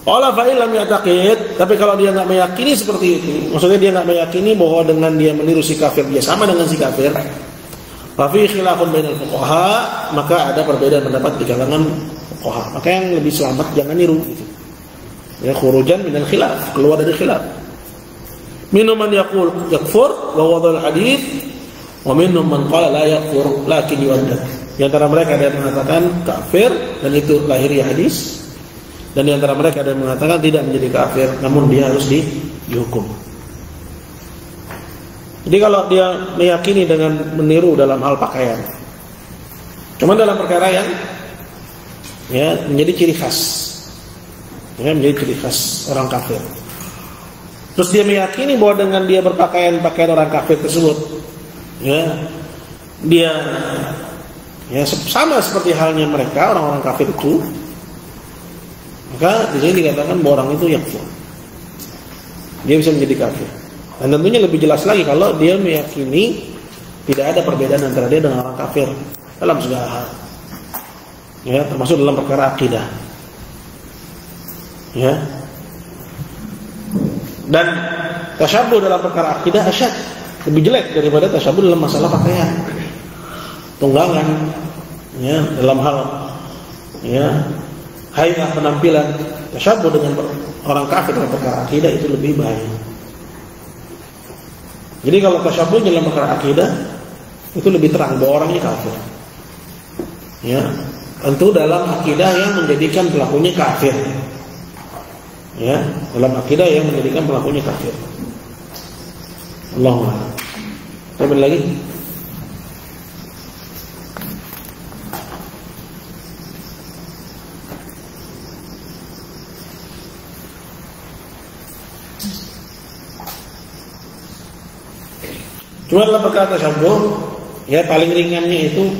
Qala fa illam ya'taqid, tapi kalau dia enggak meyakini seperti itu, maksudnya dia enggak meyakini bahwa dengan dia meniru si kafir dia sama dengan si kafir, fa fi khilafun bainal fuqaha, maka ada perbedaan pendapat di kalangan fuqaha. Maka yang lebih selamat jangan niru gitu. Ya, khurujan minal khilaf, keluar dari khilaf. Minhum man yaqul yakfur wa wadal hadits, wa minhum man qala la yakfur lakin yu'addab. Di antara mereka ada yang mengatakan kafir dan itu lahiriah hadis, dan di antara mereka ada yang mengatakan tidak menjadi kafir namun dia harus dihukum. Jadi kalau dia meyakini dengan meniru dalam hal pakaian, cuma dalam perkara yang ya menjadi ciri khas, ya menjadi ciri khas orang kafir, terus dia meyakini bahwa dengan dia berpakaian orang kafir tersebut, ya dia ya sama seperti halnya mereka orang-orang kafir itu, maka di sini dikatakan bahwa orang itu yakfur, dia bisa menjadi kafir. Dan tentunya lebih jelas lagi kalau dia meyakini tidak ada perbedaan antara dia dengan orang kafir dalam segala hal, ya termasuk dalam perkara akidah, ya. Dan tasyabbuh dalam perkara akidah asyad, lebih jelek daripada tasyabbuh dalam masalah pakaian, tunggangan, ya dalam hal ya hay'ah penampilan. Tasyabbuh dengan orang kafir dalam perkara akidah itu lebih bahaya. Jadi kalau tasyabbuh dalam perkara akidah itu lebih terang bahwa orangnya kafir, ya tentu dalam akidah yang menjadikan pelakunya kafir, ya dalam akidah yang menjadikan pelakunya kafir. Allahumma. Coba lagi. Cuma dalam perkara tasyabbuh, ya paling ringannya itu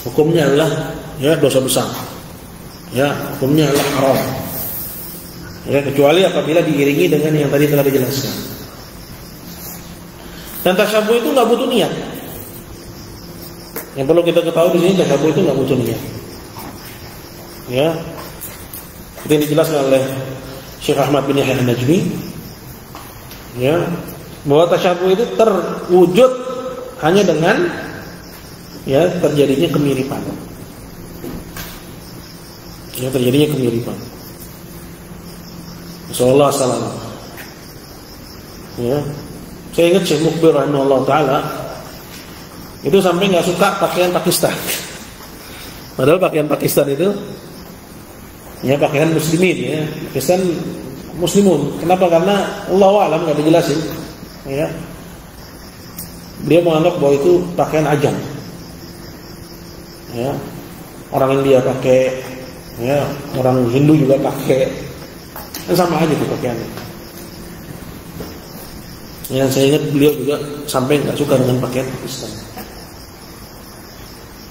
hukumnya adalah ya dosa besar, ya hukumnya adalah haram, ya kecuali apabila diiringi dengan yang tadi telah dijelaskan. Dan tasyabbuh itu nggak butuh niat, Yang perlu kita ketahui di sini tasyabuh itu nggak muncul niat. Ya, itu yang dijelaskan oleh Syekh Ahmad bin Yahya An-Najmi. Ya, bahwa tasyabuh itu terwujud hanya dengan ya terjadinya kemiripan. Ya, terjadinya kemiripan. Sallallahu alaihi wasallam. Ya, saya ingat Syekh Mukbir rahimahullah taala itu sampai nggak suka pakaian Pakistan. Padahal pakaian Pakistan itu ya pakaian muslimin ya. Pakistan muslimun. Kenapa? Karena Allahu a'lam nggak dijelasin. Ya. Dia menganggap bahwa itu pakaian ajam. Ya. Orang India pakai, ya, orang Hindu juga pakai. Sama aja tuh pakaiannya. Yang saya ingat beliau juga sampai nggak suka dengan pakaian Pakistan.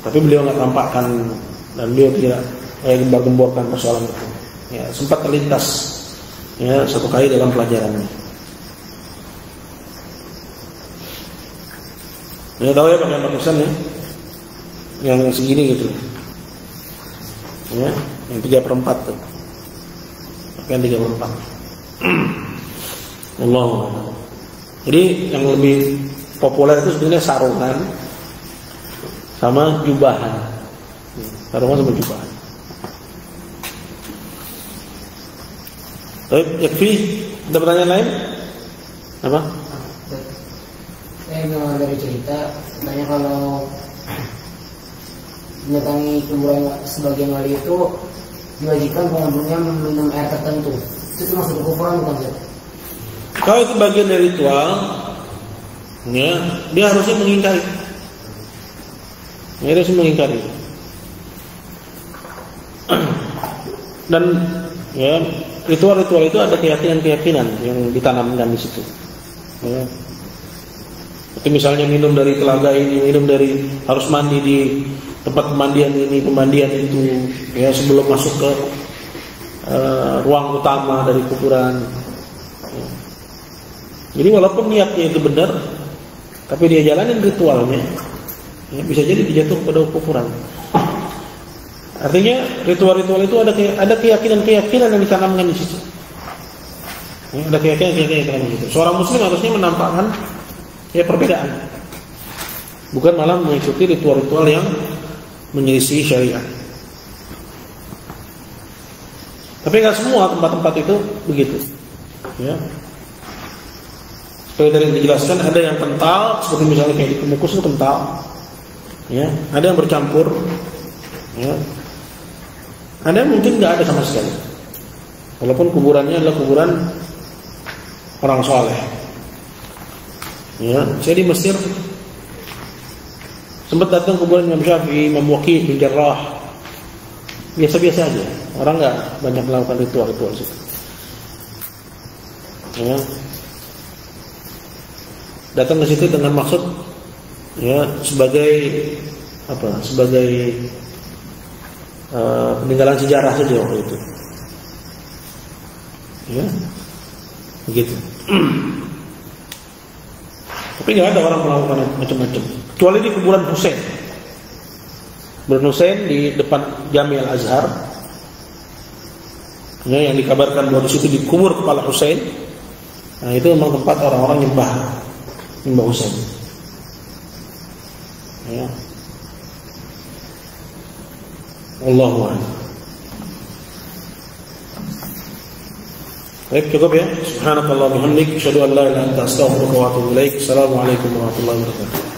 Tapi beliau nggak tampakkan dan beliau tidak gembar-gemborkan persoalan itu. Ya, sempat terlintas ya satu kali dalam pelajarannya. Ya tahu ya pakaian Pakistan ya, yang segini gitu. Ya, yang 3/4 tuh. Pakaian 3/4. Allah. Jadi yang lebih populer itu sebenarnya sarungan sama jubahan. Sarungan sama jubahan. Baik, yakfi. Ada pertanyaan lain? Apa? Saya memang dari cerita, katanya kalau mendatangi kuburan sebagian wali itu diwajibkan pengunjungnya meminum air tertentu. Itu termasuk kekufuran bukan? Kalau itu bagian dari ritual, ya, dia harusnya mengingkari. Dia harusnya mengingkari. Dan ya, ritual-ritual itu ada keyakinan-keyakinan yang ditanamkan di situ. Ya. Seperti misalnya minum dari telaga ini, minum dari harus mandi di tempat pemandian ini, pemandian itu, ya sebelum masuk ke ruang utama dari kuburan. Ya. Jadi walaupun niatnya itu benar, tapi dia jalanin ritualnya, ya, bisa jadi dijatuh pada kufuran. Artinya ritual-ritual itu ada keyakinan-keyakinan yang ditanamkan di situ. Ya, ada keyakinan-keyakinan di situ. Seorang muslim harusnya menampakkan ya perbedaan, bukan malah mengikuti ritual-ritual yang menyelisih syariat. Tapi nggak semua tempat-tempat itu begitu. Ya. Seperti dari yang dijelaskan, ada yang kental, seperti misalnya kayak di Kemukus itu kental. Ya, ada yang bercampur. Ya. Ada yang mungkin nggak ada sama sekali. Walaupun kuburannya adalah kuburan orang soleh. Ya, saya di Mesir sempat datang kuburan Imam Syafi'i, Imam Waqi' bin Jarrah. Biasa-biasa aja. Orang nggak banyak melakukan ritual-ritual situ. Ya. Datang ke situ dengan maksud ya sebagai apa? Sebagai peninggalan sejarah saja waktu itu. Ya. Begitu. Tapi nggak ada orang melakukan macam-macam. Kecuali di kuburan Husain. Kuburan Husain di depan Jami Al-Azhar. Ya, yang dikabarkan bahwa di situ dikubur kepala Husain. Nah, itu memang tempat orang-orang nyembah Husain. Ya. Allahu a'lam. Baik, cukup ya. Subhanakallah bihamdik, asyhadu an la ilaha illa anta, astaghfiruka wa atubu ilaik. Assalamualaikum warahmatullahi wabarakatuh.